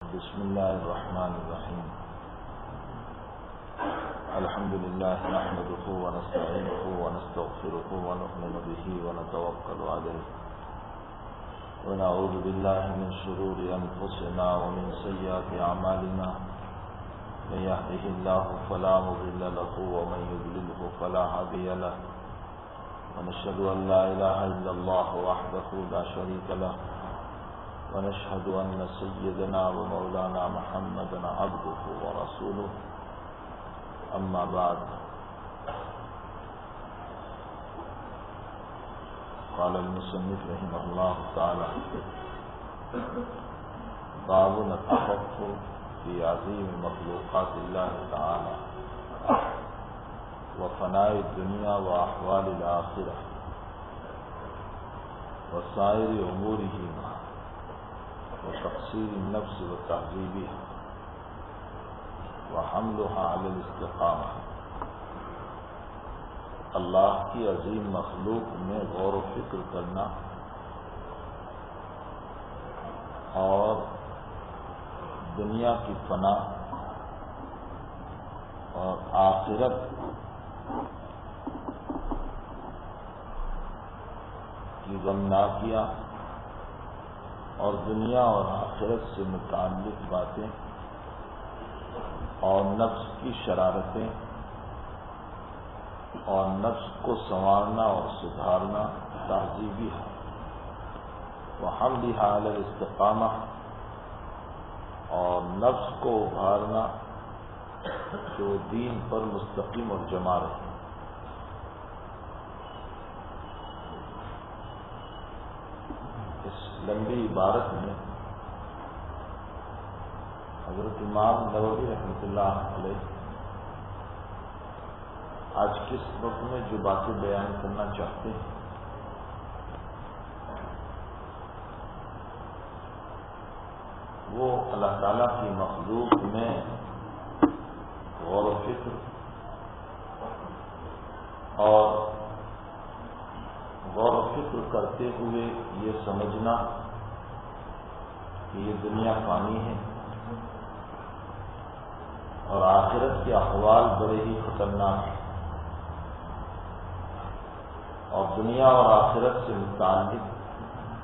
بسم الله الرحمن الرحيم. الحمد لله نحمده ونستعينه ونستغفره ونؤمن به ونتوكل عليه ونعوذ بالله من شرور أنفسنا ومن سيئات أعمالنا. من يهده الله فلا مضل له ومن يضلله فلا هادي له. ونشهد أن لا إله إلا الله وحده لا شريك له ونشهد أن سيدنا ومولانا محمدا عبده ورسوله. أما بعد، قال المصنف رحمه الله تعالى: باب التفكر في عظيم مخلوقات الله تعالى وفناء الدنيا وأحوال الآخرة وسائر أمورهما وتقصير النفس وتهذيبها وحملها على الاستقامة. اللہ کی عظیم مخلوق میں غور و فکر کرنا اور دنیا کی فنا اور آخرت کی غمناکیاں اور دنیا اور آخرت سے متعلق باتیں اور نفس کی شرارتیں اور نفس کو سنوارنا اور سدھارنا تہذیبی ہے. وحملها علی الاستقامہ، اور نفس کو ابھارنا جو دین پر مستقیم اور جمع رہے. اس لمبی عبارت میں حضرت امام نووی رحمۃ اللہ علیہ آج کس وقت میں جو باتیں بیان کرنا چاہتے ہیں وہ اللہ تعالیٰ کی مخلوق میں غور و فکر اور غور و فکر کرتے ہوئے یہ سمجھنا کہ یہ دنیا فانی ہے اور آخرت کے احوال بڑے ہی خطرناک ہیں، اور دنیا اور آخرت سے متعلق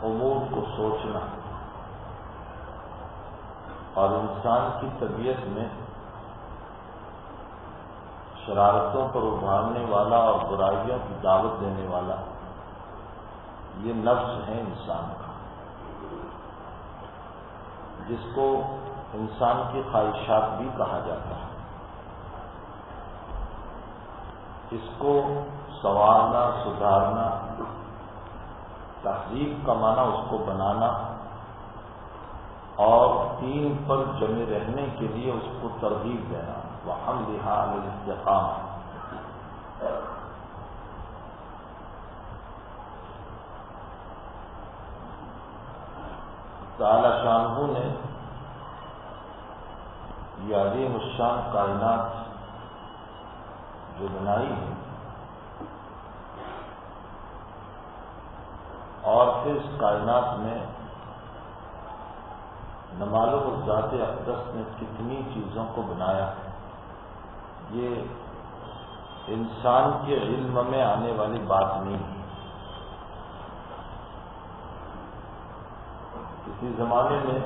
امور کو سوچنا اور انسان کی طبیعت میں شرارتوں پر ابھارنے والا اور برائیوں کی دعوت دینے والا یہ نفس ہے انسان کا، جس کو انسان کی خواہشات بھی کہا جاتا ہے. اس کو سنوارنا، سدھارنا، تہذیب کا معنی اس کو بنانا اور دین پر جمے رہنے کے لیے اس کو ترغیب دینا. وحملها علی الاستقامہ. تعالی شانہ نے یہ عظیم الشان کائنات جو بنائی ہے اور پھر اس کائنات میں نمالک ذات اقدس نے کتنی چیزوں کو بنایا ہے، یہ انسان کے علم میں آنے والی بات نہیں ہے. کسی زمانے میں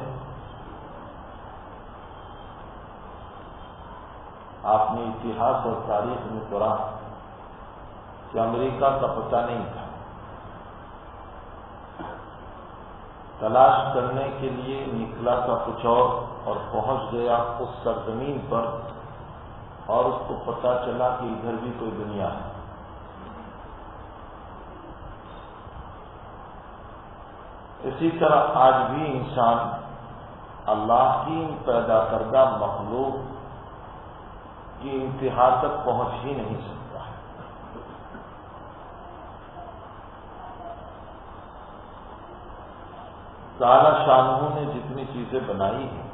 آپ نے اتہاس اور تاریخ میں پڑھا کہ امریکہ کا پتہ نہیں تھا. تلاش کرنے کے لیے نکلا تھا کچھ اور پہنچ گیا اس سرزمین پر اور اس کو پتہ چلا کہ ادھر بھی کوئی دنیا ہے. اسی طرح آج بھی انسان اللہ کی پیدا کردہ مخلوق کی انتہا تک پہنچ ہی نہیں سکتا ہے. تعالی شانہ نے جتنی چیزیں بنائی ہیں،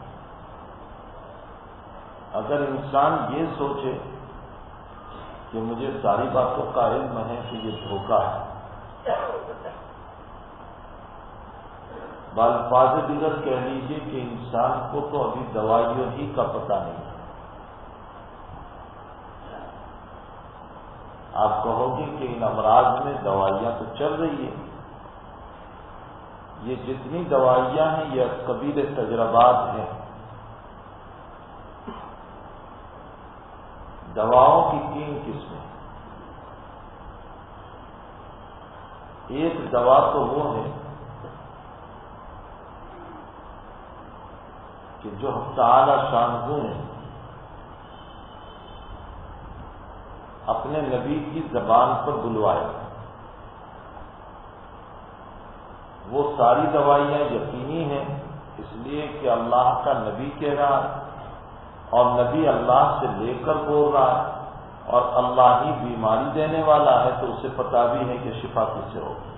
اگر انسان یہ سوچے کہ مجھے ساری باتوں کا علم ہے کہ یہ دھوکہ ہے، بالفاظ دیگر کہہ لیجیے کہ انسان کو تو ابھی دوائیوں ہی کا پتہ نہیں ہے۔ آپ کہو گے کہ ان امراض میں دوائیاں تو چل رہی ہیں، یہ جتنی دوائیاں ہیں یہ قبیل تجربات ہیں۔ دواؤں کی 3 قسمیں، ایک دوا تو وہ ہے کہ جو تعالی شانہ نے اپنے نبی کی زبان پر بلوایا، وہ ساری دوائیاں یقینی ہیں اس لیے کہ اللہ کا نبی کہہ رہا ہے اور نبی اللہ سے لے کر بول رہا ہے، اور اللہ ہی بیماری دینے والا ہے تو اسے پتہ بھی ہے کہ شفا کس سے ہوگی۔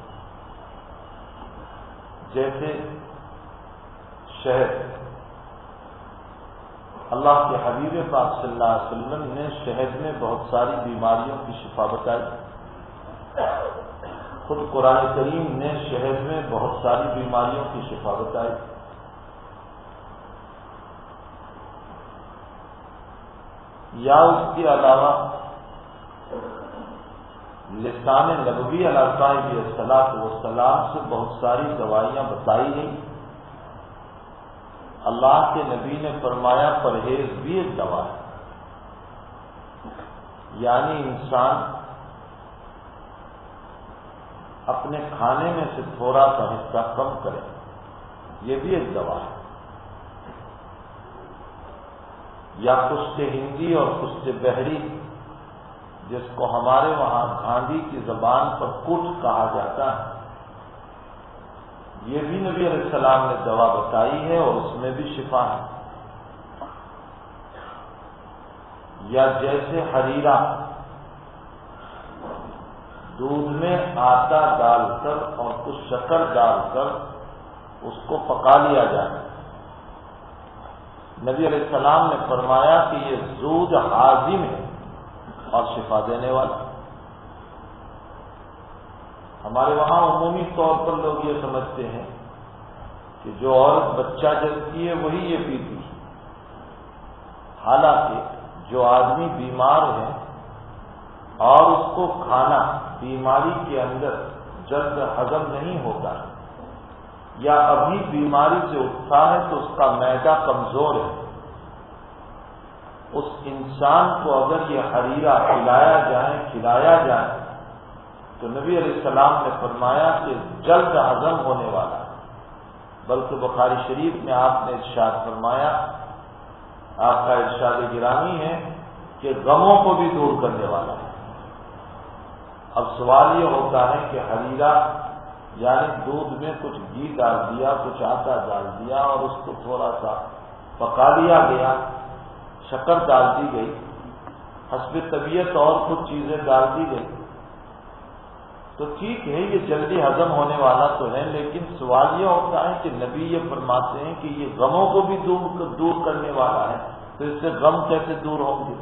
جیسے شہد، اللہ کے حبیب پاک صلی اللہ علیہ وسلم نے شہد میں بہت ساری بیماریوں کی شفا بتائی، خود قرآن کریم نے شہد میں بہت ساری بیماریوں کی شفا بتائی۔ یا اس کے علاوہ لسان نبوی علیہ الصلوۃ والسلام سے بہت ساری دوائیاں بتائی گئی۔ اللہ کے نبی نے فرمایا پرہیز بھی ایک دوا ہے، یعنی انسان اپنے کھانے میں سے تھوڑا سا حصہ کم کرے، یہ بھی ایک دوا ہے۔ یا کشت ہندی اور کشت بحری، جس کو ہمارے وہاں گاندھی کی زبان پر کٹ کہا جاتا ہے، یہ بھی نبی علیہ السلام نے دوا بتائی ہے اور اس میں بھی شفا ہے۔ یا جیسے حریرہ، دودھ میں آٹا ڈال کر اور کچھ شکر ڈال کر اس کو پکا لیا جائے، نبی علیہ السلام نے فرمایا کہ یہ زود ہاضم ہے اور شفا دینے والا۔ ہمارے وہاں عمومی طور پر لوگ یہ سمجھتے ہیں کہ جو عورت بچہ جنتی ہے وہی یہ پیتی ہے، حالانکہ جو آدمی بیمار ہے اور اس کو کھانا بیماری کے اندر جلد ہضم نہیں ہوتا ہے یا ابھی بیماری سے اٹھتا ہے تو اس کا معدہ کمزور ہے، اس انسان کو اگر یہ حریرہ کھلایا جائے تو نبی علیہ السلام نے فرمایا کہ جلد ہضم ہونے والا ہے۔ بلکہ بخاری شریف میں آپ نے ارشاد فرمایا، آپ کا ارشاد گرامی ہے کہ غموں کو بھی دور کرنے والا ہے۔ اب سوال یہ ہوتا ہے کہ حریرہ یعنی دودھ میں کچھ گھی ڈال دیا، کچھ آٹا ڈال دیا اور اس کو تھوڑا سا پکا لیا گیا، شکر ڈال دی گئی، حسب طبیعت اور کچھ چیزیں ڈال دی گئی، تو ٹھیک ہے یہ جلدی ہضم ہونے والا تو ہے، لیکن سوال یہ ہوتا ہے کہ نبی یہ فرماتے ہیں کہ یہ غموں کو بھی دور کرنے والا ہے، تو اس سے غم کیسے دور ہوں گے؟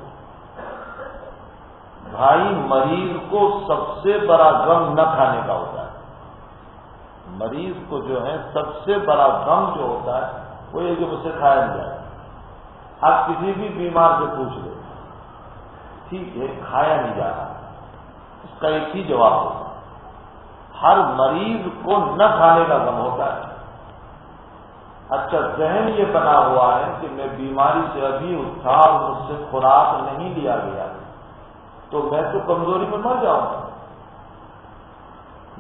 بھائی مریض کو سب سے بڑا غم نہ کھانے کا ہوتا ہے، مریض کو جو ہے سب سے بڑا غم جو ہوتا ہے وہ یہ کہ اسے کھایا نہیں جائے۔ آپ کسی بھی بیمار سے پوچھ لیں، ٹھیک ہے کھایا نہیں جا رہا، اس کا ایک ہی جواب ہوتا ہے، ہر مریض کو نہ کھانے کا غم ہوتا ہے۔ اچھا ذہن یہ بنا ہوا ہے کہ میں بیماری سے ابھی اٹھا اور مجھ سے خوراک نہیں لیا گیا تو میں تو کمزوری میں مر جاؤں گا۔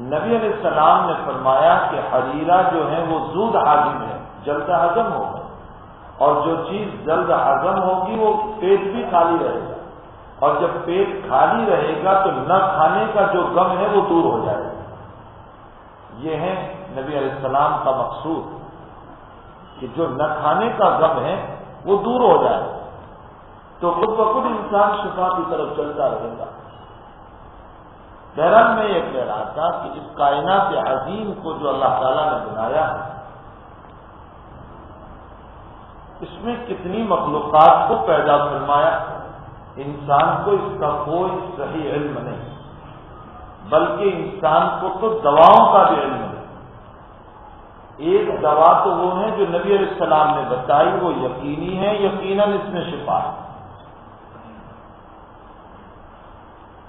نبی علیہ السلام نے فرمایا کہ حریرہ جو ہے وہ زود ہاضم ہے، جلد ہضم ہوگا، اور جو چیز جلد ہضم ہوگی وہ پیٹ بھی خالی رہے گا، اور جب پیٹ خالی رہے گا تو نہ کھانے کا جو غم ہے وہ دور ہو جائے گا۔ یہ ہے نبی علیہ السلام کا مقصود کہ جو نہ کھانے کا غم ہے وہ دور ہو جائے، تو خود بخود انسان شفا کی طرف چلتا رہے گا۔ بہرحال میں یہ کہہ رہا تھا کہ اس کائنات عظیم کو جو اللہ تعالیٰ نے بنایا ہے، اس میں کتنی مخلوقات کو پیدا فرمایا، انسان کو اس کا کوئی صحیح علم نہیں، بلکہ انسان کو تو دواؤں کا بھی علم نہیں۔ ایک دوا تو وہ ہے جو نبی علیہ السلام نے بتائی، وہ یقینی ہے، یقیناً اس میں شفا ہے۔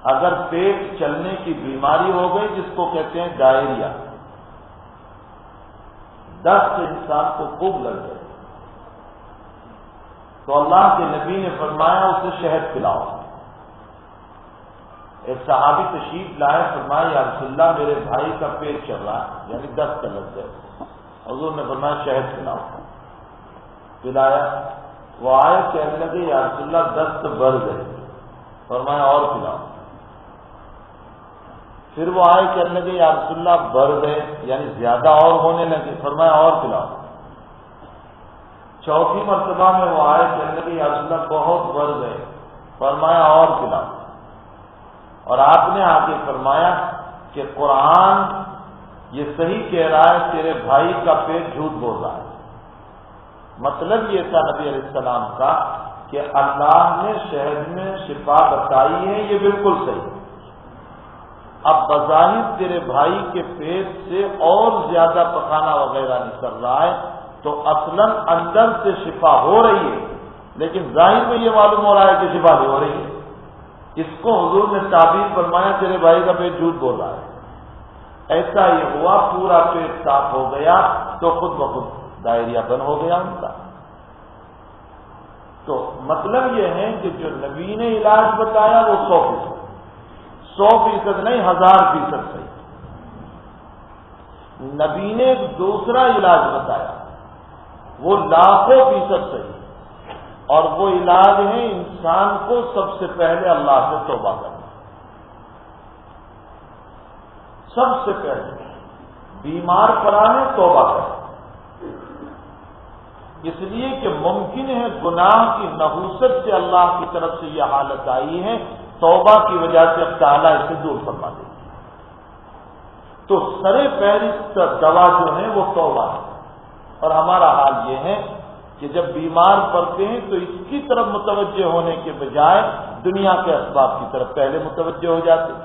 اگر پیٹ چلنے کی بیماری ہو گئی جس کو کہتے ہیں ڈائریا، دست انسان کو خوب لگ گئے تو اللہ کے نبی نے فرمایا اسے شہد پلاؤ۔ ایک صحابی تشریف لائے، فرمایا یا رسول اللہ میرے بھائی کا پیٹ چل رہا ہے، یعنی دست لگ گئے۔ حضور نے فرمایا شہد پلاؤ، پلایا۔ وہ آئے کہنے لگے یا رسول اللہ دست بڑھ گئے، فرمایا اور پلاؤ۔ پھر وہ آئے کہنے لگے یا رسول اللہ بڑھ گئے، یعنی زیادہ اور ہونے لگے، فرمایا اور پلاؤ۔ چوتھی مرتبہ میں وہ آئے کہنے لگے یا رسول اللہ بہت بڑھ گئے، فرمایا اور پلاؤ۔ اور آپ نے آگے فرمایا کہ قرآن یہ صحیح کہہ رہا ہے تیرے بھائی کا پیٹ جھوٹ بول رہا ہے۔ مطلب یہ تھا نبی علیہ السلام کا کہ اللہ نے شہد میں شفا بتائی ہے، یہ بالکل صحیح۔ اب بظاہر تیرے بھائی کے پیٹ سے اور زیادہ پخانہ وغیرہ نکل رہا ہے تو اصلاً اندر سے شفا ہو رہی ہے، لیکن ظاہر میں یہ معلوم ہو رہا ہے کہ شفا نہیں ہو رہی ہے۔ اس کو حضور نے تعبیر فرمایا تیرے بھائی کا پیٹ جھوٹ بول رہا ہے۔ ایسا ہی ہوا، پورا پیٹ صاف ہو گیا تو خود بخود ڈائریا بند ہو گیا ان کا۔ تو مطلب یہ ہے کہ جو نبی نے علاج بتایا وہ 100% نہیں، 1000% صحیح۔ نبی نے ایک دوسرا علاج بتایا وہ لاکھوں فیصد صحیح، اور وہ علاج ہے انسان کو سب سے پہلے اللہ سے توبہ کرنا۔ سب سے پہلے بیمار پڑا ہے توبہ کرنا، اس لیے کہ ممکن ہے گناہ کی نحوست سے اللہ کی طرف سے یہ حالت آئی ہے، توبہ کی وجہ سے اب تعالیٰ اسے دور فرما دے گی۔ تو سرے فہرست دوا جو ہے وہ توبہ ہے، اور ہمارا حال یہ ہے کہ جب بیمار پڑتے ہیں تو اس کی طرف متوجہ ہونے کے بجائے دنیا کے اسباب کی طرف پہلے متوجہ ہو جاتے ہیں۔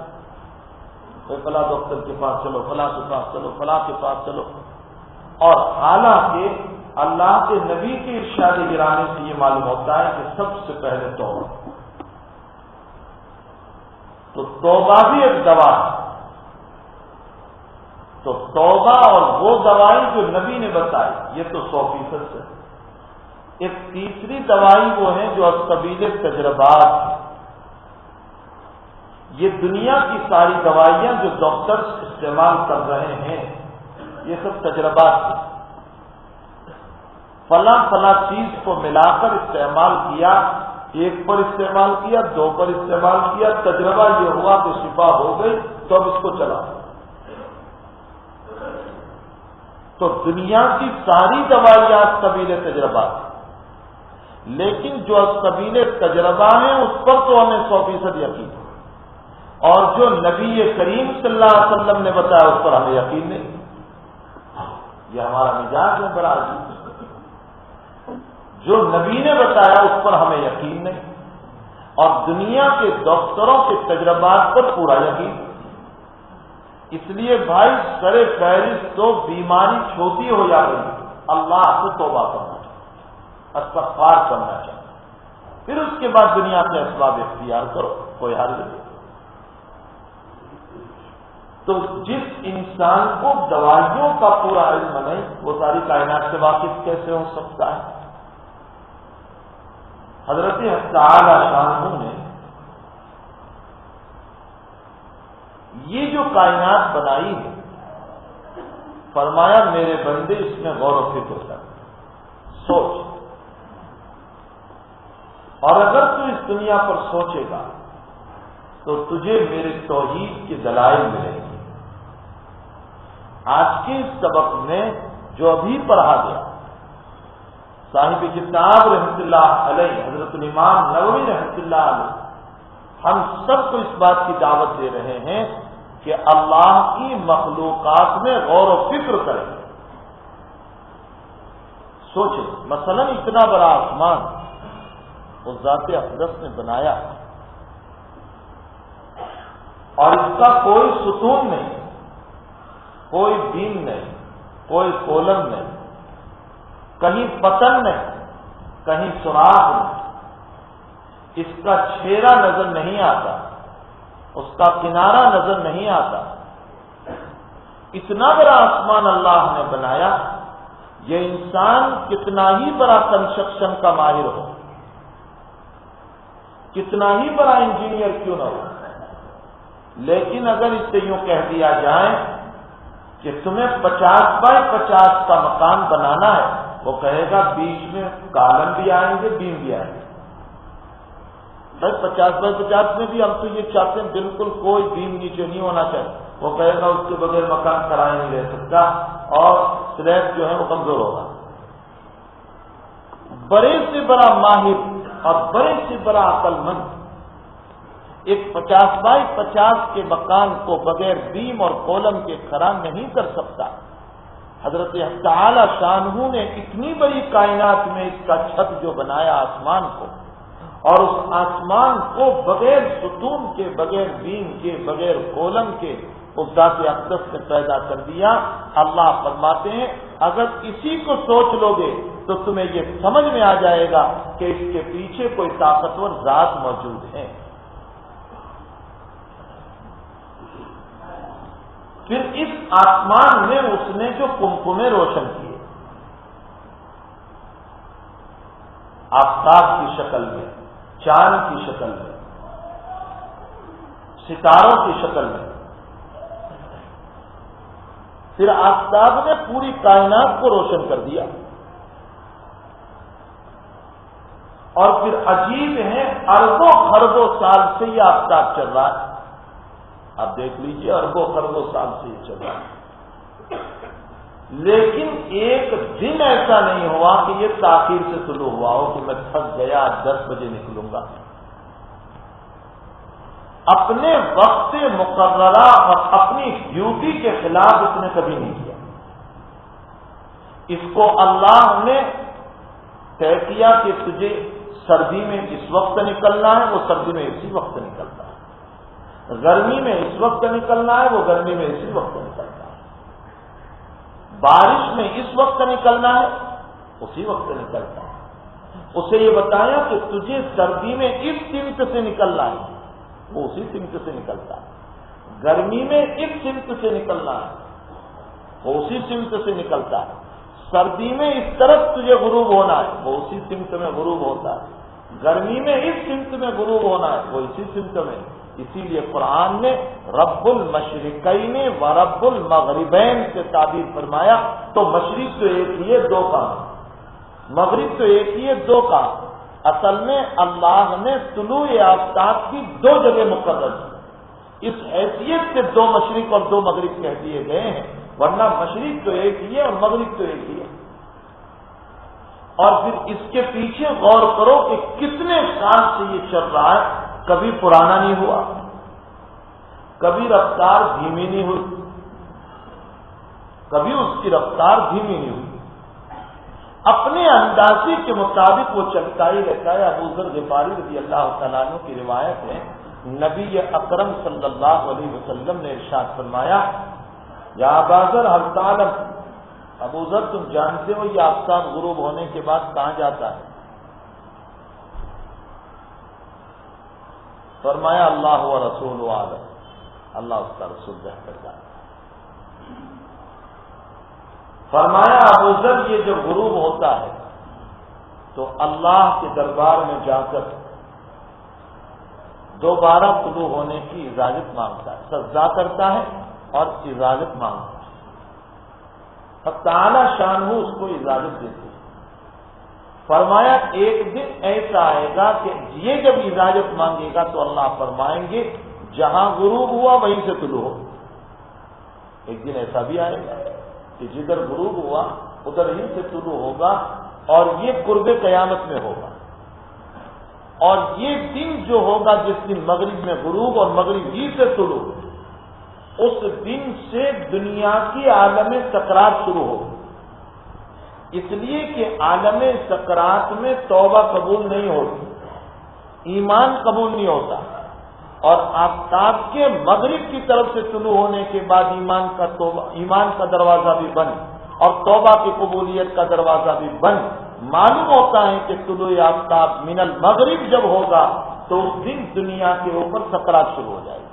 فلاں ڈاکٹر کے پاس چلو، فلاں کے پاس چلو، فلاں کے پاس چلو، اور حالانکہ اللہ کے نبی کے ارشاد گرانے سے یہ معلوم ہوتا ہے کہ سب سے پہلے توبہ۔ تو توبہ بھی ایک دوا ہے۔ تو توبہ اور وہ دوائی جو نبی نے بتائی یہ تو 100% سے۔ ایک تیسری دوائی وہ ہے جو قبیل تجربات ہے۔ یہ دنیا کی ساری دوائیاں جو ڈاکٹرز استعمال کر رہے ہیں یہ سب تجربات ہیں۔ فلاں فلاں چیز کو ملا کر استعمال کیا، ایک پر استعمال کیا، 2 پر استعمال کیا، تجربہ یہ ہوا کہ شفا ہو گئی تو اب اس کو چلا۔ تو دنیا کی ساری دوائیات قبیل تجربات ہیں، لیکن جو قبیل تجربہ ہیں اس پر تو ہمیں 100% یقین ہے، اور جو نبی کریم صلی اللہ علیہ وسلم نے بتایا اس پر ہمیں یقین نہیں۔ یہ ہمارا مزاج ہے بڑا عجیب۔ جو نبی نے بتایا اس پر ہمیں یقین نہیں، اور دنیا کے ڈاکٹروں کے تجربات پر پورا یقین۔ اس لیے بھائی سرے فہرست تو بیماری چھوٹی ہو جا رہی، اللہ سے توبہ کرنا چاہیے، استغفار کرنا چاہیے، پھر اس کے بعد دنیا کے اسباب اختیار کرو، کوئی حل نہیں۔ تو جس انسان کو دوائیوں کا پورا علم نہیں وہ ساری کائنات سے واقف کیسے ہو سکتا ہے؟ حضرت تعالی شانہ نے یہ جو کائنات بنائی ہے فرمایا میرے بندے اس میں غور و فکر کر، سوچ، اور اگر تو اس دنیا پر سوچے گا تو تجھے میرے توحید کے دلائل ملیں گے۔ آج کے اس سبق میں جو ابھی پڑھا گیا، صاحب کتاب رحمۃ اللہ علیہ حضرت الامام نووی رحمۃ اللہ علیہ ہم سب کو اس بات کی دعوت دے رہے ہیں کہ اللہ کی مخلوقات میں غور و فکر کریں، سوچیں۔ مثلا اتنا بڑا آسمان اس ذات اقدس نے بنایا اور اس کا کوئی ستون نہیں، کوئی بیم نہیں، کوئی کولم نہیں، کہیں پتن نہیں، کہیں سوراخ نہیں، اس کا چھیرا نظر نہیں آتا، اس کا کنارہ نظر نہیں آتا۔ اتنا بڑا آسمان اللہ نے بنایا، یہ انسان کتنا ہی بڑا کنسٹرکشن کا ماہر ہو، کتنا ہی بڑا انجینئر کیوں نہ ہو، لیکن اگر اس سے یوں کہہ دیا جائے کہ تمہیں 50x50 کا مکان بنانا ہے، وہ کہے گا بیچ میں کالم بھی آئیں گے، بیم بھی آئیں گے۔ بھائی 50x50 میں بھی ہم تو یہ چاہتے ہیں بالکل کوئی بیم نیچے نہیں ہونا چاہیے، وہ کہے گا اس کے بغیر مکان کھڑا ہی نہیں رہ سکتا اور سلیب جو ہے وہ کمزور ہوگا۔ بڑے سے بڑا ماہر اور بڑے سے بڑا عقل مند ایک 50x50 کے مکان کو بغیر بیم اور کولم کے کھڑا نہیں کر سکتا۔ حضرت تعالی شانہ نے اتنی بڑی کائنات میں اس کا چھت جو بنایا آسمان کو، اور اس آسمان کو بغیر ستون کے، بغیر بیم کے، بغیر کولم کے اس ذات اقدس نے پیدا کر دیا۔ اللہ فرماتے ہیں اگر اسی کو سوچ لو گے تو تمہیں یہ سمجھ میں آ جائے گا کہ اس کے پیچھے کوئی طاقتور ذات موجود ہے۔ پھر اس آسمان میں اس نے جو کمکمے روشن کیے آفتاب کی شکل میں، چاند کی شکل میں، ستاروں کی شکل میں، پھر آفتاب نے پوری کائنات کو روشن کر دیا۔ اور پھر عجیب ہے، اربوں خربوں سال سے یہ آفتاب چل رہا ہے، آپ دیکھ لیجئے اربوں خربوں سال سے یہ چل رہا ہے، لیکن ایک دن ایسا نہیں ہوا کہ یہ تاخیر سے طلوع ہوا ہو کہ میں تھک گیا 10 بجے نکلوں گا۔ اپنے وقت مقررہ اور اپنی ڈیوٹی کے خلاف اس نے کبھی نہیں کیا۔ اس کو اللہ نے طے کیا کہ تجھے سردی میں اس وقت نکلنا ہے، وہ سردی میں اسی وقت نکلتا ہے، گرمی میں اس وقت نکلنا ہے، وہ گرمی میں اسی وقت نکلتا ہے، بارش میں اس وقت نکلنا ہے، اسی وقت نکلتا ہے۔ اسے یہ بتایا کہ تجھے سردی میں اس سمت سے نکلنا ہے، وہ اسی سمت سے نکلتا ہے، گرمی میں اس سمت سے نکلنا ہے، وہ اسی سمت سے نکلتا ہے، سردی میں اس طرف تجھے غروب ہونا ہے، وہ اسی سمت میں غروب ہوتا ہے، گرمی میں اس سمت میں غروب ہونا ہے، وہ اسی سمت میں۔ اسی لیے قرآن نے رب المشرقین و رب المغربین سے تعبیر فرمایا، تو مشرق تو ایک ہی ہے، دو کام، مغرب تو ایک ہی ہے، دو کام۔ اصل میں اللہ نے طلوع آفتاب کی دو جگہ مقرر کی، اس حیثیت سے دو مشرق اور دو مغرب کہہ دیے گئے ہیں، ورنہ مشرق تو ایک ہی ہے اور مغرب تو ایک ہی ہے۔ اور پھر اس کے پیچھے غور کرو کہ کتنے سال سے یہ چل رہا ہے، کبھی پرانا نہیں ہوا، کبھی رفتار دھیمی نہیں ہوئی، کبھی اس کی رفتار دھیمی نہیں ہوئی، اپنے اندازے کے مطابق وہ چلتا ہی رہتا ہے۔ ابو ذر غفاری رضی اللہ تعالیٰ عنہ کی روایت ہے، نبی اکرم صلی اللہ علیہ وسلم نے ارشاد فرمایا، یا ابا ذر هل تعلم، ابو ذر تم جانتے ہو یہ آفتاب غروب ہونے کے بعد کہاں جاتا ہے؟ فرمایا اللہ و رسول عالم، اللہ اس کا رسول بہتر جانتا ہے۔ فرمایا ابو ذر یہ جو غروب ہوتا ہے تو اللہ کے دربار میں جا کر دوبارہ طلوع ہونے کی اجازت مانگتا ہے، سجدہ کرتا ہے اور اجازت مانگتا ہے، تعالی شانہ اس کو اجازت دیتی ہے۔ فرمایا ایک دن ایسا آئے گا کہ یہ جب اجازت مانگے گا تو اللہ فرمائیں گے جہاں غروب ہوا وہیں سے طلوع ہو۔ ایک دن ایسا بھی آئے گا کہ جدھر غروب ہوا ادھر ہی سے طلوع ہوگا، اور یہ قرب قیامت میں ہوگا۔ اور یہ دن جو ہوگا جس دن مغرب میں غروب اور مغرب ہی سے طلوع، اس دن سے دنیا کی عالم سکرات شروع ہوگی، اس لیے کہ عالم سکرات میں توبہ قبول نہیں ہوتی، ایمان قبول نہیں ہوتا، اور آفتاب کے مغرب کی طرف سے طلوع ہونے کے بعد ایمان کا دروازہ بھی بند اور توبہ کی قبولیت کا دروازہ بھی بند۔ معلوم ہوتا ہے کہ طلوع آفتاب من المغرب جب ہوگا تو اس دن دنیا کے اوپر سکرات شروع ہو جائے گی۔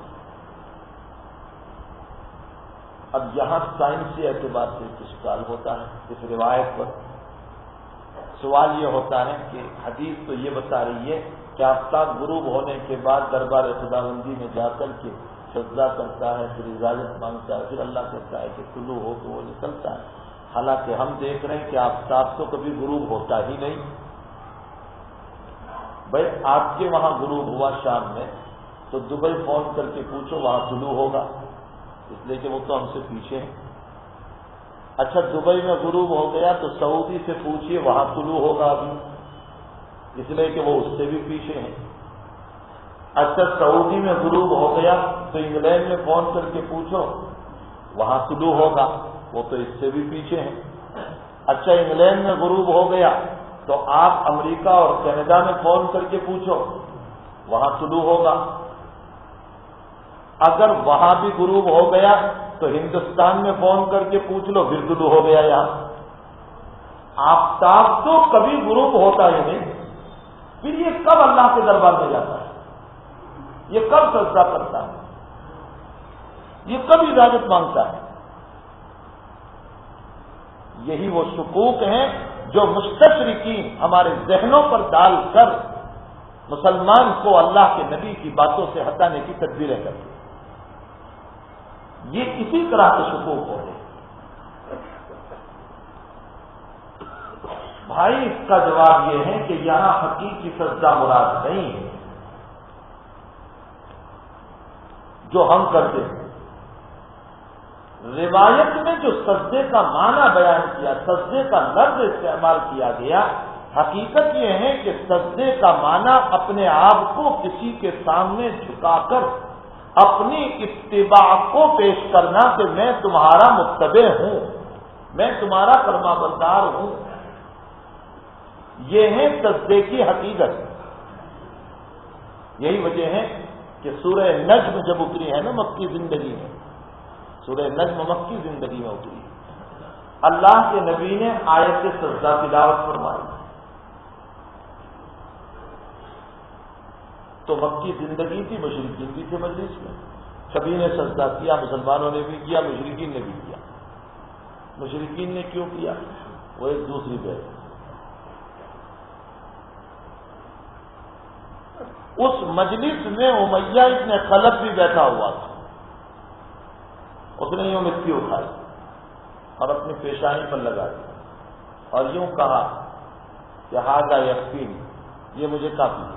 اب یہاں سائنسی اعتبار سے اشکال ہوتا ہے اس روایت پر۔ سوال یہ ہوتا ہے کہ حدیث تو یہ بتا رہی ہے کہ آفتاب غروب ہونے کے بعد دربار خداوندی میں جا کر کے سجدہ کرتا ہے، پھر اجازت مانگتا ہے، پھر اللہ کہتا ہے کہ طلوع ہو تو وہ نکلتا ہے۔ حالانکہ ہم دیکھ رہے ہیں کہ آفتاب تو کبھی غروب ہوتا ہی نہیں۔ بھائی آپ کے وہاں غروب ہوا شام میں تو دبئی فون کر کے پوچھو وہاں طلوع ہوگا، اس لیے کہ وہ تو ہم سے پیچھے ہیں۔ اچھا دبئی میں غروب ہو گیا تو سعودی سے پوچھئے وہاں طلوع ہوگا ابھی، اس لیے کہ وہ اس سے بھی پیچھے ہیں۔ اچھا سعودی میں غروب ہو گیا تو انگلینڈ میں فون کر کے پوچھو وہاں طلوع ہوگا، وہ تو اس سے بھی پیچھے ہیں۔ اچھا انگلینڈ میں غروب ہو گیا تو آپ امریکہ اور کینیڈا میں فون کر کے پوچھو وہاں طلوع ہوگا۔ اگر وہاں بھی غروب ہو گیا تو ہندوستان میں فون کر کے پوچھ لو پھر طلوع ہو گیا یہاں۔ آفتاب تو کبھی غروب ہوتا ہی نہیں، پھر یہ کب اللہ کے دربار میں جاتا ہے، یہ کب سجدہ کرتا ہے، یہ کب اجازت مانگتا ہے؟ یہی وہ شکوک ہیں جو مستشرقین ہمارے ذہنوں پر ڈال کر مسلمان کو اللہ کے نبی کی باتوں سے ہٹانے کی تدبیریں کرتے ہیں۔ یہ اسی طرح کے شکوک ہوتے ہیں۔ بھائی اس کا جواب یہ ہے کہ یہاں حقیقی سجدہ مراد نہیں ہے جو ہم کرتے ہیں۔ روایت میں جو سجدے کا معنی بیان کیا، سجدے کا لفظ استعمال کیا گیا، حقیقت یہ ہے کہ سجدے کا معنی اپنے آپ کو کسی کے سامنے جھکا کر اپنی اتباع کو پیش کرنا کہ میں تمہارا متبع ہوں، میں تمہارا فرما بردار ہوں۔ یہ ہے سجدے کی حقیقت۔ یہی وجہ ہے کہ سورہ نجم جب اتری ہے نا مکی زندگی میں، سورہ نجم مکی زندگی میں اتری، اللہ کے نبی نے آیت سجدہ تلاوت فرمائی تو مکی زندگی تھی، مشرکین بھی تھے مجلس میں، سبھی نے سجدہ کیا، مسلمانوں نے بھی کیا، مشرکین نے بھی کیا۔ مشرکین نے کیوں کیا؟ وہ ایک دوسری بات، اس مجلس میں امیہ ابن خلف بھی بیٹھا ہوا تھا، اس نے یوں مٹی اٹھائی اور اپنی پیشانی پر لگا دی اور یوں کہا کہ ھذا یکفینی، یہ مجھے کافی ہے،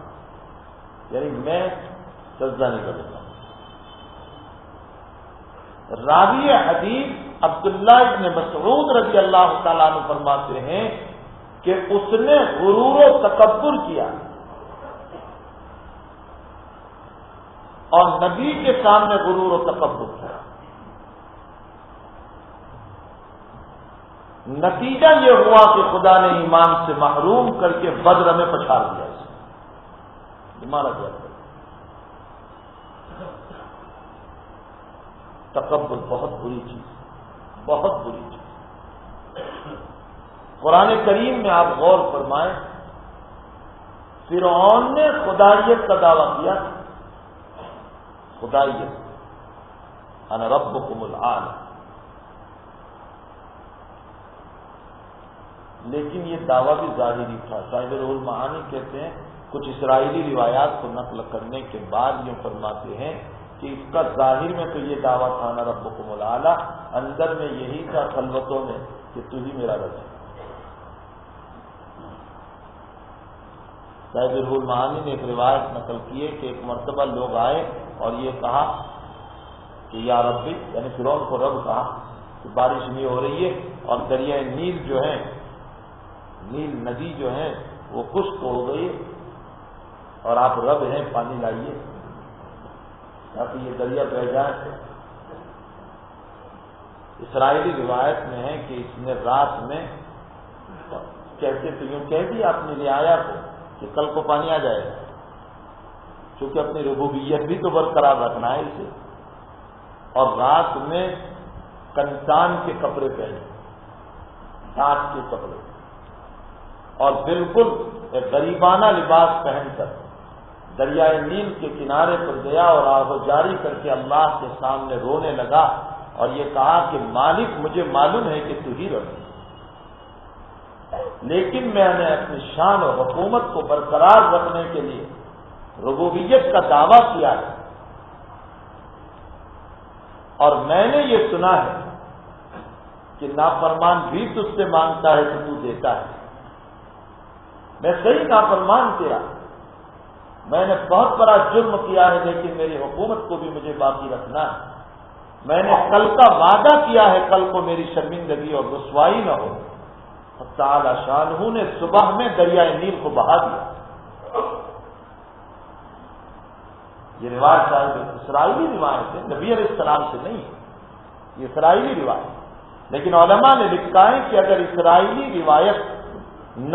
یعنی میں سجدہ نہیں کروں گا۔ راوی حدیث عبداللہ ابن مسعود رضی اللہ تعالیٰ عنہ فرماتے ہیں کہ اس نے غرور و تکبر کیا اور نبی کے سامنے غرور و تکبر کیا۔ نتیجہ یہ ہوا کہ خدا نے ایمان سے محروم کر کے بدر میں پچھاڑ دیا اسے، مارا گیا۔ تکبر بہت بری چیز، بہت بری چیز۔ قرآن کریم میں آپ غور فرمائیں، فرعون نے خدائیت کا دعویٰ کیا، خدائیت، انا ربکم الاعلی، لیکن یہ دعویٰ بھی ظاہری تھا۔ صاحب روح المعانی کہتے ہیں کچھ اسرائیلی روایات کو نقل کرنے کے بعد یہ فرماتے ہیں کہ اس کا ظاہر میں تو یہ دعویٰ تھا انا ربکم الاعلی، اندر میں یہی تھا خلوتوں میں کہ تو ہی میرا رب ہے۔ صاحب روح المعانی نے ایک روایت نقل کی ہے کہ ایک مرتبہ لوگ آئے اور یہ کہا کہ یا ربی، یعنی فرعون کو رب کہا کہ بارش نہیں ہو رہی ہے اور دریائے نیل جو ہے، نیل ندی جو ہے وہ خشک ہو گئی اور آپ رب ہیں، پانی لائیے تاکہ یہ دریا بہ جائے۔ اسرائیلی روایت میں ہے کہ اس نے رات میں کہتے تو یوں کہہ دیا اپنی رعایا کو کہ کل کو پانی آ جائے گا، چونکہ اپنی ربوبیت بھی تو برقرار رکھنا ہے اسے، اور رات میں کنتان کے کپڑے پہنے تاج کے کپڑے اور بالکل ایک غریبانہ لباس پہن کر دریائے نیل کے کنارے پر گیا اور آہ جاری کر کے اللہ کے سامنے رونے لگا اور یہ کہا کہ مالک مجھے معلوم ہے کہ تو ہی رب، لیکن میں نے اپنی شان اور حکومت کو برقرار رکھنے کے لیے ربوبیت کا دعویٰ کیا ہے، اور میں نے یہ سنا ہے کہ نافرمان بھی تجھ سے مانگتا ہے تو دیتا ہے، میں صحیح نافرمان تیرا، میں نے بہت بڑا جرم کیا ہے لیکن میری حکومت کو بھی مجھے باقی رکھنا ہے، میں نے کل کا وعدہ کیا ہے کل کو میری شرمندگی اور رسوائی نہ ہو۔ تعالی شانہ نے صبح میں دریائے نیل کو بہا دیا۔ یہ روایت صاحب اسرائیلی روایت ہے، نبی علیہ السلام سے نہیں ہے، یہ اسرائیلی روایت، لیکن علماء نے لکھا ہے کہ اگر اسرائیلی روایت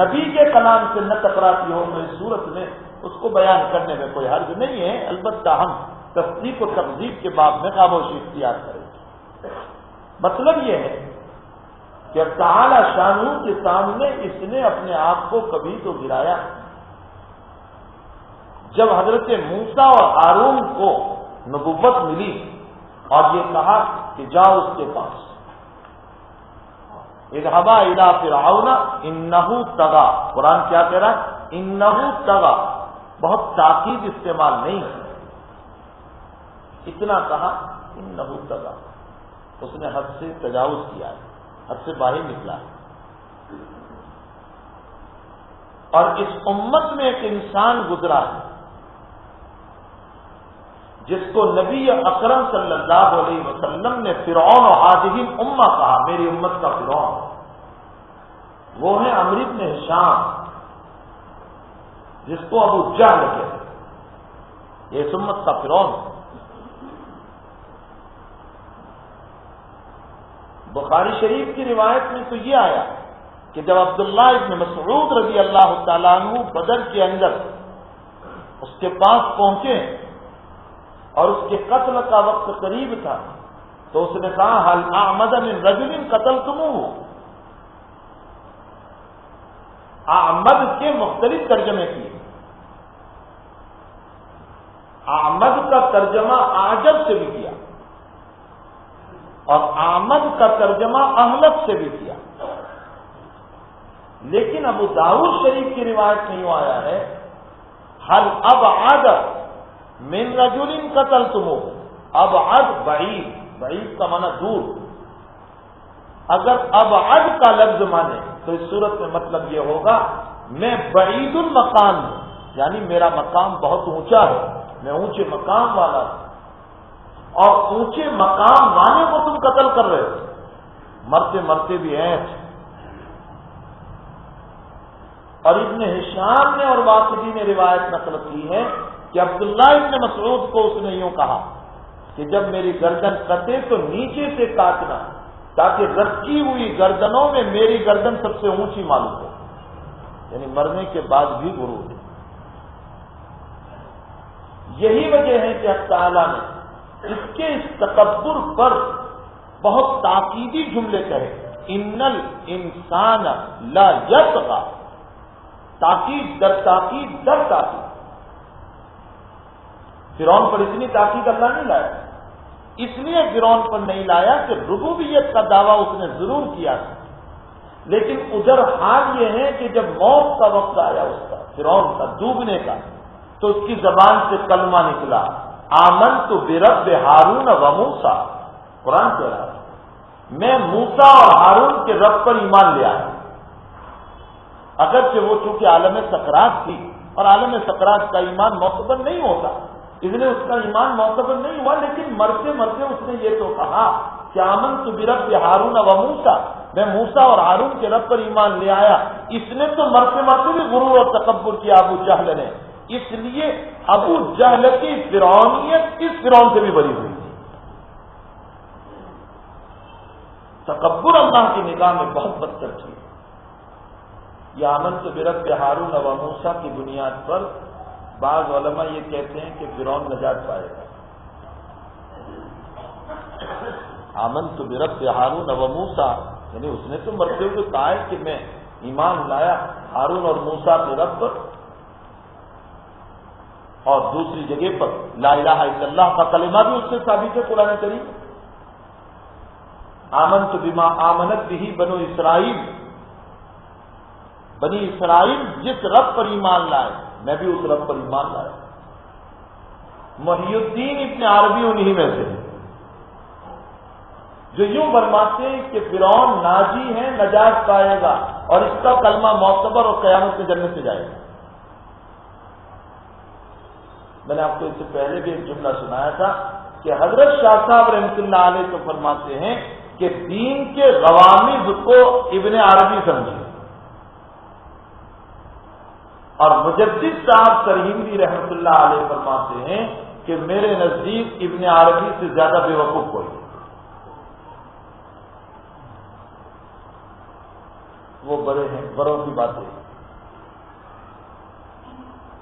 نبی کے کلام سے نہ ٹکراتی ہو تو اس صورت میں اس کو بیان کرنے میں کوئی حرج نہیں ہے، البتہ ہم تصدیق و تکذیب کے باب میں خاموشی اختیار کریں۔ مطلب یہ ہے کہ تعالی شانہ کے سامنے اس نے اپنے آپ کو کبھی تو گرایا۔ جب حضرت موسیٰ اور ہارون کو نبوت ملی اور یہ کہا کہ جاؤ اس کے پاس، اذهبا الى فرعون انه طغى، قرآن کیا کہہ رہا ہے؟ انه طغى، بہت تاکید استعمال نہیں ہے، اتنا کہا انه طغى، اس نے حد سے تجاوز کیا ہے، حد سے باہر نکلا ہے۔ اور اس امت میں ایک انسان گزرا ہے جس کو نبی اکرم صلی اللہ علیہ وسلم نے فرعون و هذه الامہ کہا، میری امت کا فرعون، وہ ہے عمرو بن ہشام جس کو ابو جہل کہتے ہیں، یہ اس امت کا فرعون۔ بخاری شریف کی روایت میں تو یہ آیا کہ جب عبداللہ ابن مسعود رضی اللہ تعالیٰ عنہ بدر کے اندر اس کے پاس پہنچے اور اس کے قتل کا وقت قریب تھا تو اس نے کہا حل اعمد من رجل قتلتموه، اعمد کے مختلف ترجمے کیے، اعمد کا ترجمہ اعجب سے بھی کیا اور احمد کا ترجمہ احمد سے بھی کیا، لیکن ابو داؤد شریف کی روایت میں یوں آیا ہے حل ابعد من رجل قتلتموه، ابعد بعید، بعید کا معنی دور، اگر ابعد کا لفظ مانے تو اس صورت میں مطلب یہ ہوگا میں بعید المقام ہوں، یعنی میرا مقام بہت اونچا ہے، میں اونچے مقام والا ہوں، اور اونچے مقام والے کو تم قتل کر رہے ہو، مرتے مرتے بھی ہیں۔ اور ابن ہشام نے اور واقدی نے روایت نقل کی ہے کہ عبداللہ ابن مسعود کو اس نے یوں کہا کہ جب میری گردن کٹے تو نیچے سے کاٹنا تاکہ رکھی ہوئی گردنوں میں میری گردن سب سے اونچی معلوم ہو، یعنی مرنے کے بعد بھی غرور ہے۔ یہی وجہ ہے کہ اللہ تعالیٰ نے اس کے اس تکبر پر بہت تاکیدی جملے کہے، ان الانسان لا یطغی، تاکید در تاکید در تاکید۔ فرعون پر اتنی تاکید اللہ نہیں لایا، اس لیے فرعون پر نہیں لایا کہ ربوبیت کا دعویٰ اس نے ضرور کیا تھا، لیکن ادھر حال یہ ہے کہ جب موت کا وقت آیا اس کا فرعون کا ڈوبنے کا تو اس کی زبان سے کلمہ نکلا، آمنت برب ہارون و موسیٰ، قرآن کہہ رہا ہے میں موسیٰ اور ہارون کے رب پر ایمان لے آیا۔ اگرچہ وہ چونکہ عالم سکرات تھی اور عالم سکرات کا ایمان معتبر نہیں ہوتا، اس لیے اس کا ایمان معتبر نہیں ہوا، لیکن مرتے مرتے اس نے یہ تو کہا کہ آمنت برب ہارون و موسیٰ، میں موسیٰ اور ہارون کے رب پر ایمان لے آیا۔ اس نے تو مرتے مرتے بھی غرور اور تکبر کیا ابو جہل نے، اس لیے ابو جہل کی فرعونیت اس فرعون سے بھی بری ہوئی تھی۔ تکبر اللہ کی نگاہ میں بہت بدتر تھی۔ یہ آمنت برب ہارون و موسیٰ کی بنیاد پر بعض علماء یہ کہتے ہیں کہ فرعون نجات پائے گا۔ آمنت برب ہارون و موسیٰ یعنی اس نے تو مرتے ہوئے کہا ہے کہ میں ایمان لایا ہارون اور موسیٰ کے رب پر، اور دوسری جگہ پر لا الہ الا اللہ کا کلمہ بھی اس سے ثابت ہے قرآن کریم۔ آمنت بما آمنت بہ بنو اسرائیل، بنی اسرائیل جس رب پر ایمان لائے میں بھی اس رب پر ایمان لایا۔ محی الدین ابن عربی انہی میں سے جو یوں فرماتے ہیں کہ فرعون ناجی ہے، نجات پائے گا، اور اس کا کلمہ معتبر اور قیامت میں جنت سے جائے گا۔ میں نے آپ کو اس سے پہلے بھی ایک جملہ سنایا تھا کہ حضرت شاہ صاحب رحمۃ اللہ علیہ تو فرماتے ہیں کہ دین کے غوامض کو ابن عربی سمجھے، اور مجدد صاحب سرہندی رحمۃ اللہ علیہ فرماتے ہیں کہ میرے نزدیک ابن عربی سے زیادہ بے وقوف کوئی نہیں۔ وہ بڑے ہیں، بڑوں کی باتیں۔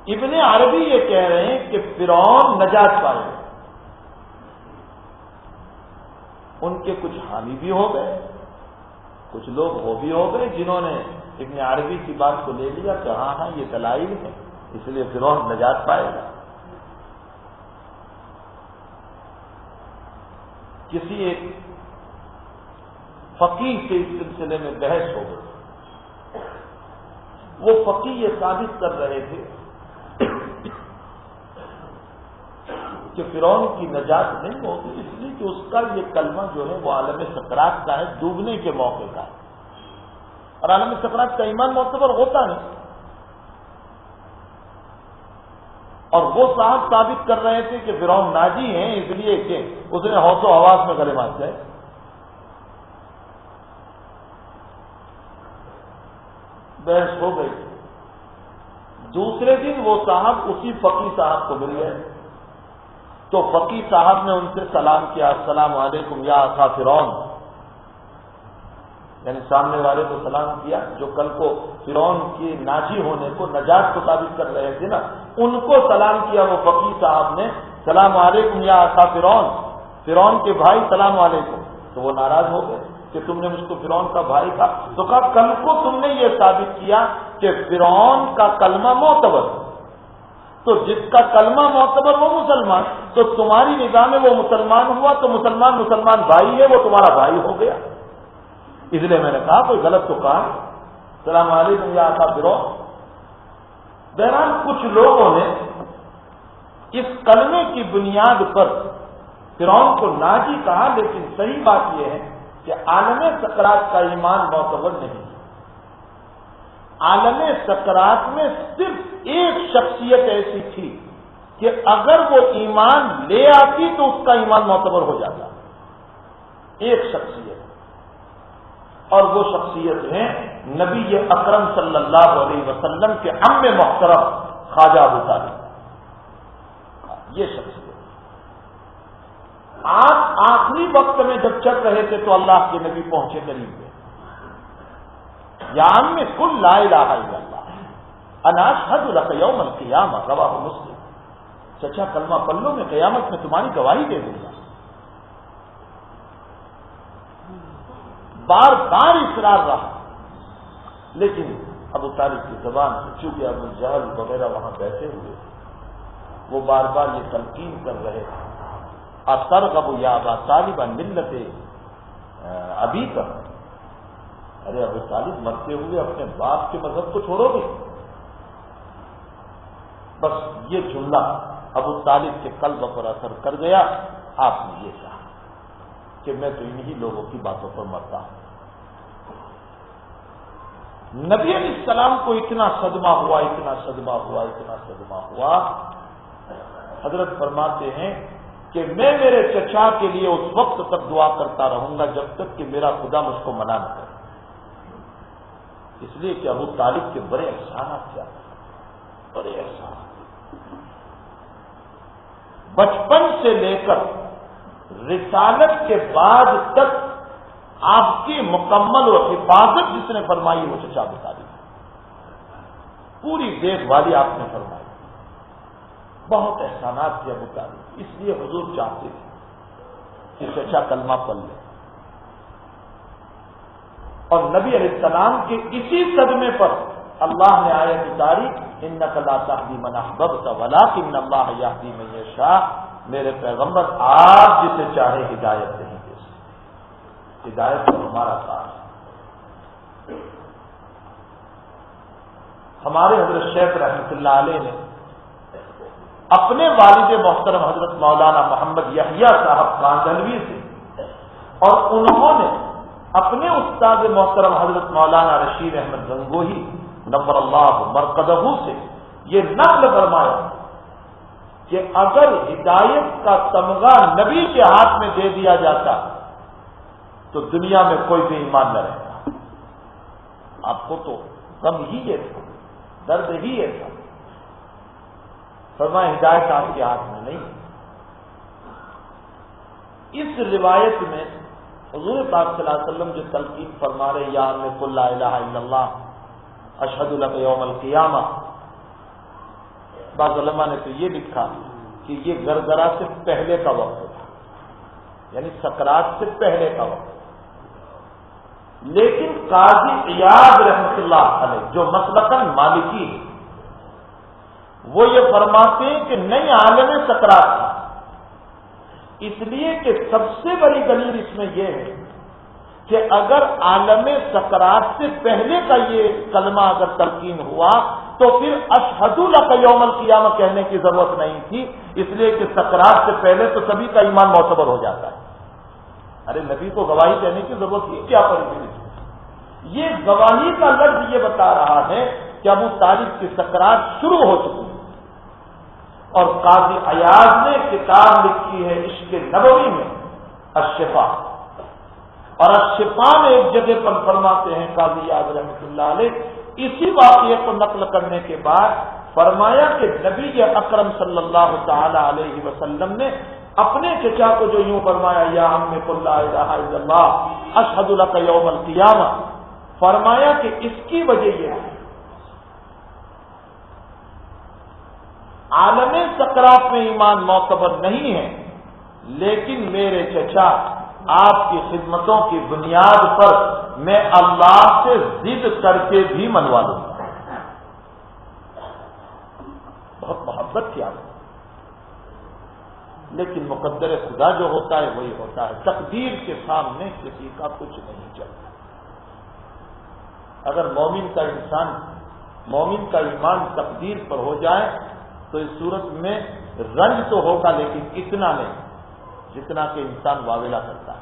ابن عربی یہ کہہ رہے ہیں کہ فرعون نجات پائے، ان کے کچھ حامی بھی ہو گئے، کچھ لوگ وہ بھی ہو گئے جنہوں نے ابن عربی کی بات کو لے لیا کہ ہاں ہاں یہ دلائل ہے، اس لیے فرعون نجات پائے گا۔ کسی ایک فقیہ سے اس سلسلے میں بحث ہو گئی، وہ فقیہ یہ ثابت کر رہے تھے کہ فرعون کی نجات نہیں ہوگی، اس لیے کہ اس کا یہ کلمہ جو ہے وہ عالم سکرات کا ہے، ڈوبنے کے موقع کا ہے، اور عالم سکرات کا ایمان معتبر ہوتا نہیں۔ اور وہ صاحب ثابت کر رہے تھے کہ فرعون ناجی ہیں اس لیے کہ اس نے ہوش و حواس میں گلے مار جائے۔ بحث ہو گئی، دوسرے دن وہ صاحب اسی فقیہ صاحب کو مل گئے، تو فقیہ صاحب نے ان سے سلام کیا، السلام علیکم یا اخا فرعون، یعنی سامنے والے کو سلام کیا جو کل کو فرعون کے ناجی ہونے کو، نجات کو ثابت کر رہے تھے نا، ان کو سلام کیا وہ فقیہ صاحب نے، سلام علیکم یا اخا فرعون، فرعون کے بھائی سلام علیکم۔ تو وہ ناراض ہو گئے کہ تم نے مجھ کو فرعون کا بھائی کہا، تو کہا کل کو تم نے یہ ثابت کیا کہ فرعون کا کلمہ معتبر، تو جس کا کلمہ معتبر وہ مسلمان، تو تمہاری نگاہ میں وہ مسلمان ہوا تو مسلمان مسلمان بھائی ہے، وہ تمہارا بھائی ہو گیا۔ اس لیے میں نے کہا کوئی غلط تو کہا، السلام علیکم یا اخا فرعون۔ بہرحال کچھ لوگوں نے اس کلمے کی بنیاد پر فرعون کو ناجی کہا، لیکن صحیح بات یہ ہے کہ عالم سکرات کا ایمان معتبر نہیں۔ عالم سکرات میں صرف ایک شخصیت ایسی تھی کہ اگر وہ ایمان لے آتی تو اس کا ایمان معتبر ہو جاتا، ایک شخصیت، اور وہ شخصیت ہیں نبی اکرم صلی اللہ علیہ وسلم کے عم محترم خواجہ ابو طالب، یہ شخصیت۔ آپ آخری وقت میں جب چل رہے تھے تو اللہ کے نبی پہنچے قریب میں، یا عم قل لا الہ الا اللہ انا اشہد لک یوم القیامہ، رواہ مسلم، چچا کلمہ پڑھ لو میں قیامت میں تمہاری گواہی دے دوں گا۔ بار بار اصرار رہا، لیکن ابو طالب کی زبان سے، چونکہ ابو جہل وغیرہ وہاں بیٹھے ہوئے، وہ بار بار یہ تلقین کر رہے تھے، اترغب یا ابا طالب عن ملت ابی کا، ارے ابو طالب مرتے ہوئے اپنے باپ کے مذہب کو چھوڑو گے؟ بس یہ جملہ ابو طالب کے قلب پر اثر کر گیا، آپ نے یہ کہا کہ میں تو انہی لوگوں کی باتوں پر مرتا ہوں۔ نبی علیہ السلام کو اتنا صدمہ ہوا، اتنا صدمہ ہوا، اتنا صدمہ ہوا، حضرت فرماتے ہیں کہ میں میرے چچا کے لیے اس وقت تک دعا کرتا رہوں گا جب تک کہ میرا خدا مجھ کو منع نہ کرے، اس لیے کہ ابو طالب کے بڑے احسانات کیا، بڑے احسانات، بچپن سے لے کر رسالت کے بعد تک آپ کی مکمل و حفاظت جس نے فرمائی وہ چچا ابو طالب، پوری دیکھ بھالی آپ نے فرمائی، بہت احسانات تھے ابو طالب، اس لیے حضور چاہتے تھے کہ چچا کلمہ پڑھ لے۔ اور نبی علیہ السلام کے اسی صدمے پر اللہ نے آیت اتاری انک لا تہدی من احببت ولکن اللہ یہدی من یشاء، میرے پیغمبر آپ جسے چاہے ہدایت نہیں دے سکتے، ہدایت تو ہمارا کام ہے۔ ہمارے حضرت شیخ رحمۃ اللہ علیہ نے اپنے والد محترم حضرت مولانا محمد یحییٰ صاحب کاندھلوی سے اور انہوں نے اپنے استاد محترم حضرت مولانا رشید احمد گنگوہی نور اللہ مرقدہ سے یہ نقل فرمایا کہ اگر ہدایت کا تمغہ نبی کے ہاتھ میں دے دیا جاتا تو دنیا میں کوئی بھی ایمان نہ رہتا۔ آپ کو تو غم ہی یہ تھا، درد ہی یہ تھا، فرمایا ہدایت آپ کے ہاتھ میں نہیں۔ اس روایت میں حضور پاک صلی اللہ علیہ وسلم جو تلقین فرما رہے یا میں قل لا الہ الا اللہ اشہد لک یوم القیامہ، بعض علماء نے تو یہ لکھا کہ یہ گرگرا سے پہلے کا وقت تھا، یعنی سکرات سے پہلے کا وقت، لیکن قاضی عیاض رحمۃ اللہ علیہ جو مسلکاً مالکی ہے وہ یہ فرماتے ہیں کہ نہیں، عالم سکرات تھا، اس لیے کہ سب سے بڑی دلیل اس میں یہ ہے کہ اگر عالم سکرات سے پہلے کا یہ کلمہ اگر تلقین ہوا تو پھر اشہد لک یوم القیامہ کہنے کی ضرورت نہیں تھی، اس لیے کہ سکرات سے پہلے تو سبھی کا ایمان معتبر ہو جاتا ہے۔ ارے نبی کو گواہی دینے کی ضرورت ہی کیا پڑی تھی؟ یہ گواہی کا لفظ یہ بتا رہا ہے کہ ابو طالب کی سکرات شروع ہو چکی ہے۔ اور قاضی عیاض نے کتاب لکھی ہے عشق نبوی میں الشفا، اور الشفا میں ایک جگہ پر فرماتے ہیں قاضی عیاض رحمۃ اللہ علیہ اسی واقعے کو نقل کرنے کے بعد فرمایا کہ نبی اکرم صلی اللہ تعالی علیہ وسلم نے اپنے چچا کو جو یوں فرمایا یا عم قل لا الہ الا اللہ اشہد لک یوم القیامہ، فرمایا کہ اس کی وجہ یہ ہے عالم سکرات میں ایمان معتبر نہیں ہے، لیکن میرے چچا آپ کی خدمتوں کی بنیاد پر میں اللہ سے ضد کر کے بھی منوا لوں گا۔ بہت محبت کیا، لیکن مقدر خدا جو ہوتا ہے وہی ہوتا ہے، تقدیر کے سامنے کسی کا کچھ نہیں چلتا۔ اگر مومن کا ایمان تقدیر پر ہو جائے تو اس صورت میں رنج تو ہوگا لیکن اتنا نہیں جتنا کہ انسان واویلا کرتا ہے،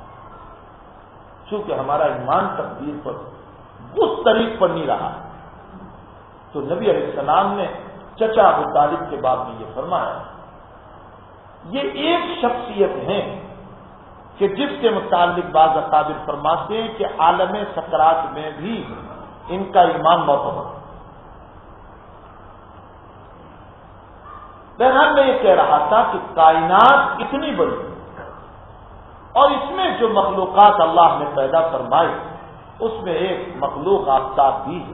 چونکہ ہمارا ایمان تقدیر پر اس طریق پر نہیں رہا۔ تو نبی علیہ السلام نے چچا ابو طالب کے باب میں یہ فرمایا۔ یہ ایک شخصیت ہے کہ جس کے متعلق بعض اکابر فرماتے ہیں کہ عالم سکرات میں بھی ان کا ایمان معتبر ہے۔ بہرحال میں یہ کہہ رہا تھا کہ کائنات اتنی بڑی اور اس میں جو مخلوقات اللہ نے پیدا فرمائی اس میں ایک مخلوق آفتاب بھی ہے۔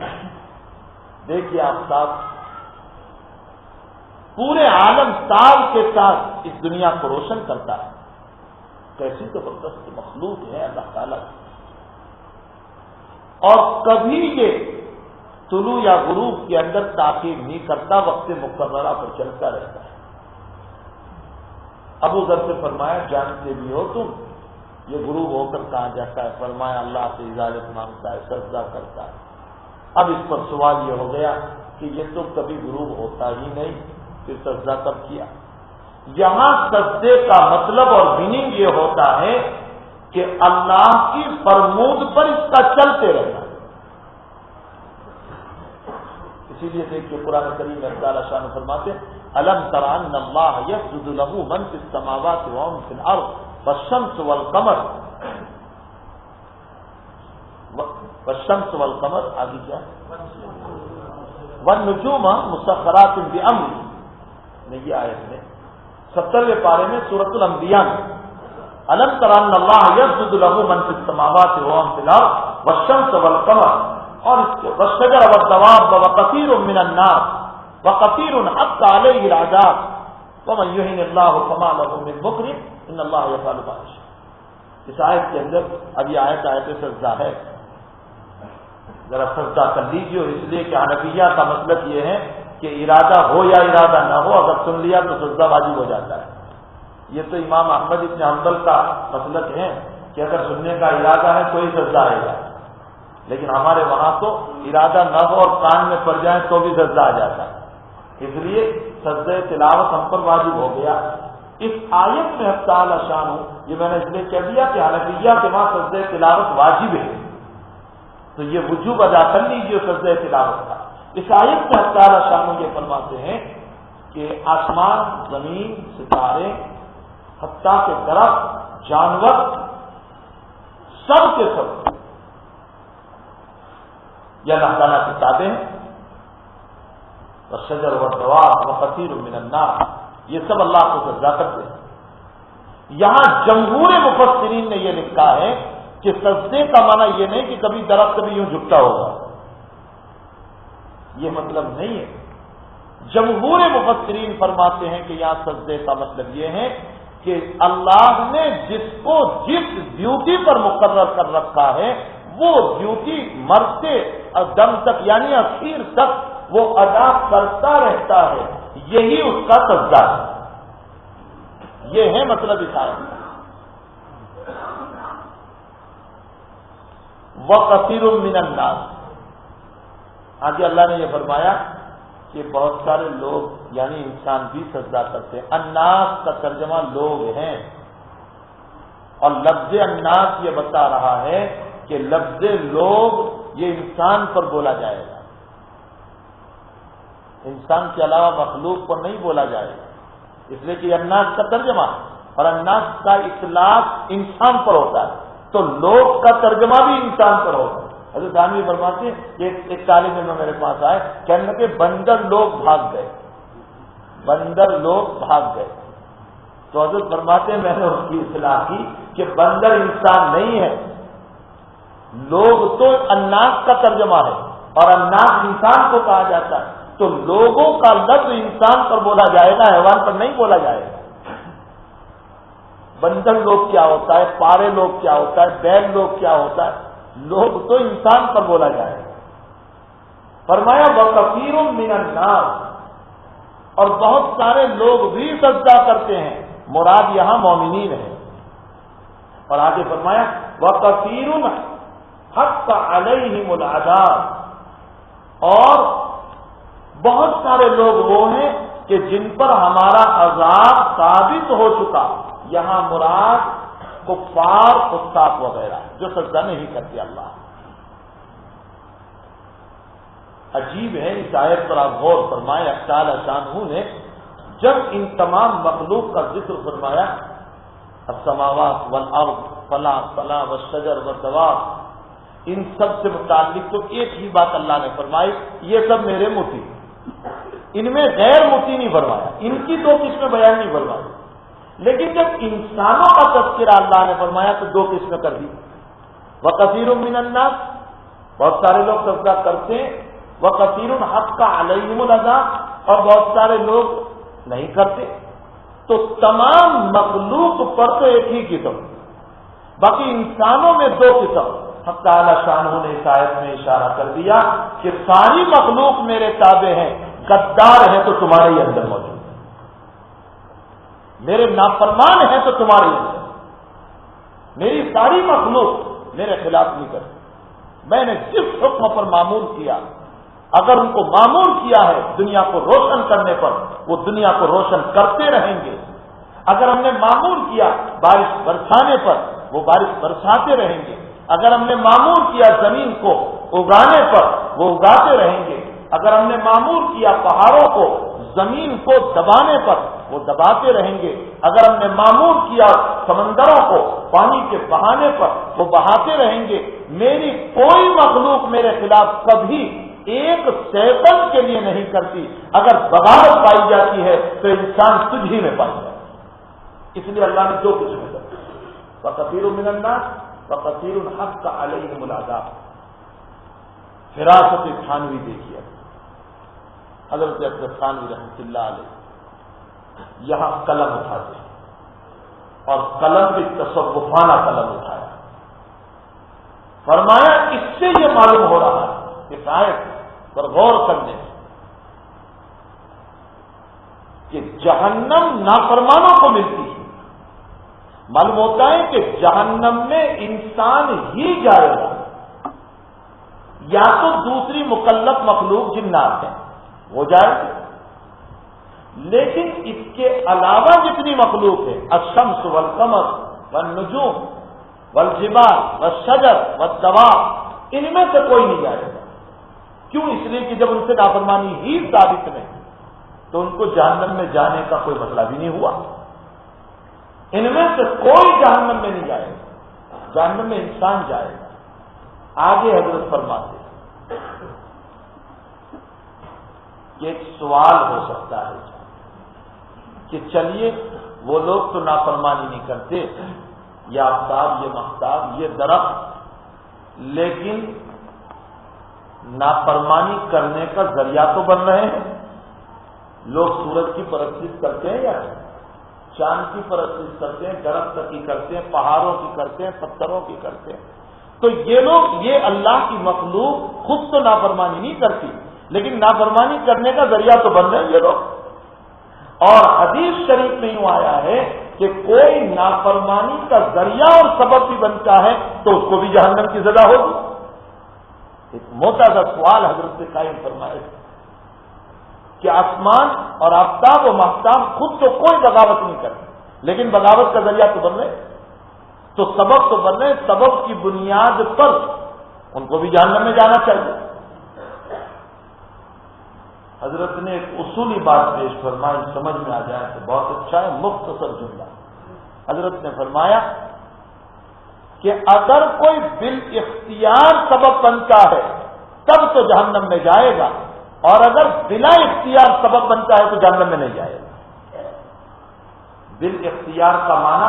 دیکھیے آفتاب پورے عالم سال کے ساتھ اس دنیا کو روشن کرتا ہے، کیسی زبردست مخلوق ہے اللہ تعالیٰ کی، اور کبھی یہ طلوع یا غروب کے اندر تاخیر نہیں کرتا، وقت مقررہ پر چلتا رہتا ہے۔ ابو ذر سے فرمایا جانتے بھی ہو تم یہ غروب ہو کر کہاں جاتا ہے؟ فرمایا اللہ سے اجازت مانگتا ہے، سجدہ کرتا ہے۔ اب اس پر سوال یہ ہو گیا کہ یہ تو کبھی غروب ہوتا ہی نہیں، پھر سجدہ کب کیا؟ یہاں سجدے کا مطلب اور میننگ یہ ہوتا ہے کہ اللہ کی فرمود پر اس کا چلتے رہنا۔ اسی لیے دیکھیے قرآن کریم میں تعالیٰ شان فرماتے الم تر ان اللہ یسجد له من فی السماوات ومن فی الارض والشمس والقمر آگے کیا والنجوم مسخرات بامرہ، یہ آیت میں 70ویں پارے میں سورۃ الانبیاء میں الم تر ان اللہ یسجد له من فی السماوات ومن فی الارض والشمس والقمر، اور اس کے والشجر والدواب وکثیر من الناس وکثیر حق علیہ العذاب ومن یہن اللہ فما له من مکرم ان اللہ یفعل ما یشاء۔ اس آیت کے اندر اب یہ آیت سجدہ ہے، ذرا سجدہ کر لیجیے، اس لیے کہ حنفیہ کا مطلب یہ ہے کہ ارادہ ہو یا ارادہ نہ ہو، اگر سن لیا تو سجدہ واجب ہو جاتا ہے۔ یہ تو امام احمد ابن حنبل کا مسلک ہے کہ اگر سننے کا ارادہ ہے تو ہی سجدہ آئے گا، لیکن ہمارے وہاں تو ارادہ نہ ہو اور کان میں پڑ جائے تو بھی سجدہ آ جاتا ہے، اس لیے سجدہ تلاوت ہم پر واجب ہو گیا۔ اس آیت میں حق تعالی شان ہوں، یہ میں نے اس لیے کہہ دیا کہ حنفیہ کے وہاں سجدہ تلاوت واجب ہے، تو یہ وجوب ادا کر لیجیے سجدہ تلاوت کا۔ اس آیت میں حق تعالی شان یہ فرماتے ہیں کہ آسمان، زمین، ستارے، حتیٰ کے درخت، جانور، سب کے سب یہ اللہ تعالیٰ کی کتابیں ہیں، والشجر والدواب وکثیر من الناس، یہ سب اللہ کو سجدہ کرتے ہیں۔ یہاں جمہور مفسرین نے یہ لکھا ہے کہ سجدے کا معنی یہ نہیں کہ کبھی درخت کبھی یوں جھکتا ہوگا، یہ مطلب نہیں ہے۔ جمہور مفسرین فرماتے ہیں کہ یہاں سجدے کا مطلب یہ ہے کہ اللہ نے جس کو جس ڈیوٹی پر مقرر کر رکھا ہے وہ ڈیوٹی مرتے دم تک یعنی اخیر تک وہ ادا کرتا رہتا ہے، یہی اس کا سجدہ ہے، یہ ہے مطلب اس آیت کا۔ وَكَثِيرٌ مِّنَ النَّاسِ، آگے اللہ نے یہ فرمایا کہ بہت سارے لوگ یعنی انسان بھی سجدہ کرتے ہیں۔ الناس کا ترجمہ لوگ ہیں، اور لفظ الناس یہ بتا رہا ہے کہ لفظ لوگ یہ انسان پر بولا جائے گا، انسان کے علاوہ مخلوق پر نہیں بولا جائے گا، اس لیے کہ الناس کا ترجمہ ہے اور الناس کا اطلاق انسان پر ہوتا ہے، تو لوگ کا ترجمہ بھی انسان پر ہوتا ہے۔ حضرت ثانوی فرماتے ہیں کہ ایک طالب علم میرے پاس آئے، کہنے لگے بندر لوگ بھاگ گئے، بندر لوگ بھاگ گئے، تو حضرت فرماتے ہیں میں نے اس کی اصلاح کی کہ بندر انسان نہیں ہے، لوگ تو الناس کا ترجمہ ہے اور الناس انسان کو کہا جاتا ہے، تو لوگوں کا لفظ انسان پر بولا جائے گا، حیوان پر نہیں بولا جائے گا۔ بندر لوگ کیا ہوتا ہے، پارے لوگ کیا ہوتا ہے، بیل لوگ کیا ہوتا ہے، لوگ تو انسان پر بولا جائے گا۔ فرمایا وَكَثِيرٌ مِّنَ النَّاسِ، اور بہت سارے لوگ بھی سجدہ کرتے ہیں، مراد یہاں مومنین ہے، اور آگے فرمایا وَكَثِيرٌ حَقَّ عَلَيْهِمُ الْعَذَابُ، اور بہت سارے لوگ وہ ہیں کہ جن پر ہمارا عذاب ثابت ہو چکا، یہاں مراد کفار، فساق وغیرہ جو سجدہ نہیں کرتے اللہ۔ عجیب ہے، اس آیت پر آپ غور فرمائیں، اللہ تعالی شانہ نے جب ان تمام مخلوق کا ذکر فرمایا، السماوات والارض فلا فلا والشجر والدواب، ان سب سے متعلق تو ایک ہی بات اللہ نے فرمائی، یہ سب میرے مطیع، ان میں غیر مطیع نہیں فرمایا، ان کی دو قسمیں بیان نہیں فرمائی، لیکن جب انسانوں کا تذکرہ اللہ نے فرمایا تو دو قسمیں کر دی۔ وَكَثِيرٌ مِّنَ النَّاسِ، بہت سارے لوگ سجدہ کرتے ہیں، وَكَثِيرٌ حَقَّ عَلَيْهِمُ الْعَذَابُ، اور بہت سارے لوگ نہیں کرتے، تو تمام مخلوق پر تو ایک ہی قسم، باقی انسانوں میں دو قسم۔ حق تعالی شانہ نے اس آیت میں اشارہ کر دیا کہ ساری مخلوق میرے تابع ہیں، غدار ہیں تو تمہارے ہی اندر موجود، میرے نافرمان ہیں تو تمہارے اندر، میری ساری مخلوق میرے خلاف نہیں کرتی، میں نے جس حکم پر معمول کیا، اگر ان کو معمول کیا ہے دنیا کو روشن کرنے پر، وہ دنیا کو روشن کرتے رہیں گے، اگر ہم نے معمول کیا بارش برسانے پر، وہ بارش برساتے رہیں گے، اگر ہم نے معمول کیا زمین کو اگانے پر، وہ اگاتے رہیں گے، اگر ہم نے معمول کیا پہاڑوں کو زمین کو دبانے پر، وہ دباتے رہیں گے، اگر ہم نے معمول کیا سمندروں کو پانی کے بہانے پر، وہ بہاتے رہیں گے، میری کوئی مخلوق میرے خلاف کبھی ایک سیکنڈ کے لیے نہیں کرتی، اگر بغاوت پائی جاتی ہے تو انسان تجھی میں پائی جاتا ہے، اس لیے اللہ نے دو قسمیں کرتی، وَكَثِيرٌ مِّنَ النَّاسِ وَكَثِيرٌ حَقَّ عَلَيْهِمُ الْعَذَابُ۔ فراست تھانوی دیکھیے، حضرت اکبر تھانوی رحمۃ اللہ علیہ یہاں قلم اٹھاتے ہیں، اور قلم بھی تصوفانہ قلم اٹھایا، فرمایا اس سے یہ معلوم ہو رہا ہے اس آیت پر غور کرنے سے کہ جہنم نافرمانوں کو ملتی ہے. معلوم ہوتا ہے کہ جہنم میں انسان ہی جائے گا یا تو دوسری مکلف مخلوق جنات ہیں وہ جائے گا، لیکن اس کے علاوہ جتنی مخلوق ہے الشمس والقمر والنجوم والجبال والشجر والدواب ان میں سے کوئی نہیں جائے گا. کیوں؟ اس لیے کہ جب ان سے نافرمانی ہی ثابت نہیں تو ان کو جہنم میں جانے کا کوئی مطلب ہی نہیں ہوا. ان میں سے کوئی جہنم میں نہیں جائے گا، جہنم میں انسان جائے گا. آگے حضرت فرماتے کہ ایک سوال ہو سکتا ہے کہ چلیے وہ لوگ تو نافرمانی نہیں کرتے، یہ آفتاب، یہ مہتاب، یہ درخت، لیکن نافرمانی کرنے کا ذریعہ تو بن رہے ہیں. لوگ سورج کی پرستش کرتے ہیں یا چاند کی پرستش کرتے ہیں، درخت کی کرتے ہیں، پہاڑوں کی کرتے ہیں، پتھروں کی کرتے ہیں. تو یہ لوگ، یہ اللہ کی مخلوق خود تو نافرمانی نہیں کرتی لیکن نافرمانی کرنے کا ذریعہ تو بن رہے ہیں یہ لوگ. اور حدیث شریف میں یوں آیا ہے کہ کوئی نافرمانی کا ذریعہ اور سبب بھی بنتا ہے تو اس کو بھی جہنم کی سزا ہوگی. ایک موٹا سا سوال حضرت سے قائم فرمائے کہ آسمان اور آفتاب و مہتاب خود تو کوئی بغاوت نہیں کرتے لیکن بغاوت کا ذریعہ تو بن رہے، تو سبب تو بن رہے، سبب کی بنیاد پر ان کو بھی جہنم میں جانا چاہیے. حضرت نے ایک اصولی بات پیش فرمائی، سمجھ میں آ جائے تو بہت اچھا ہے. مختصر جملہ حضرت نے فرمایا کہ اگر کوئی بالاختیار سبب بنتا ہے تب تو جہنم میں جائے گا، اور اگر بلا اختیار سبب بنتا ہے تو جہنم میں نہیں جائے گا. بالاختیار کا معنی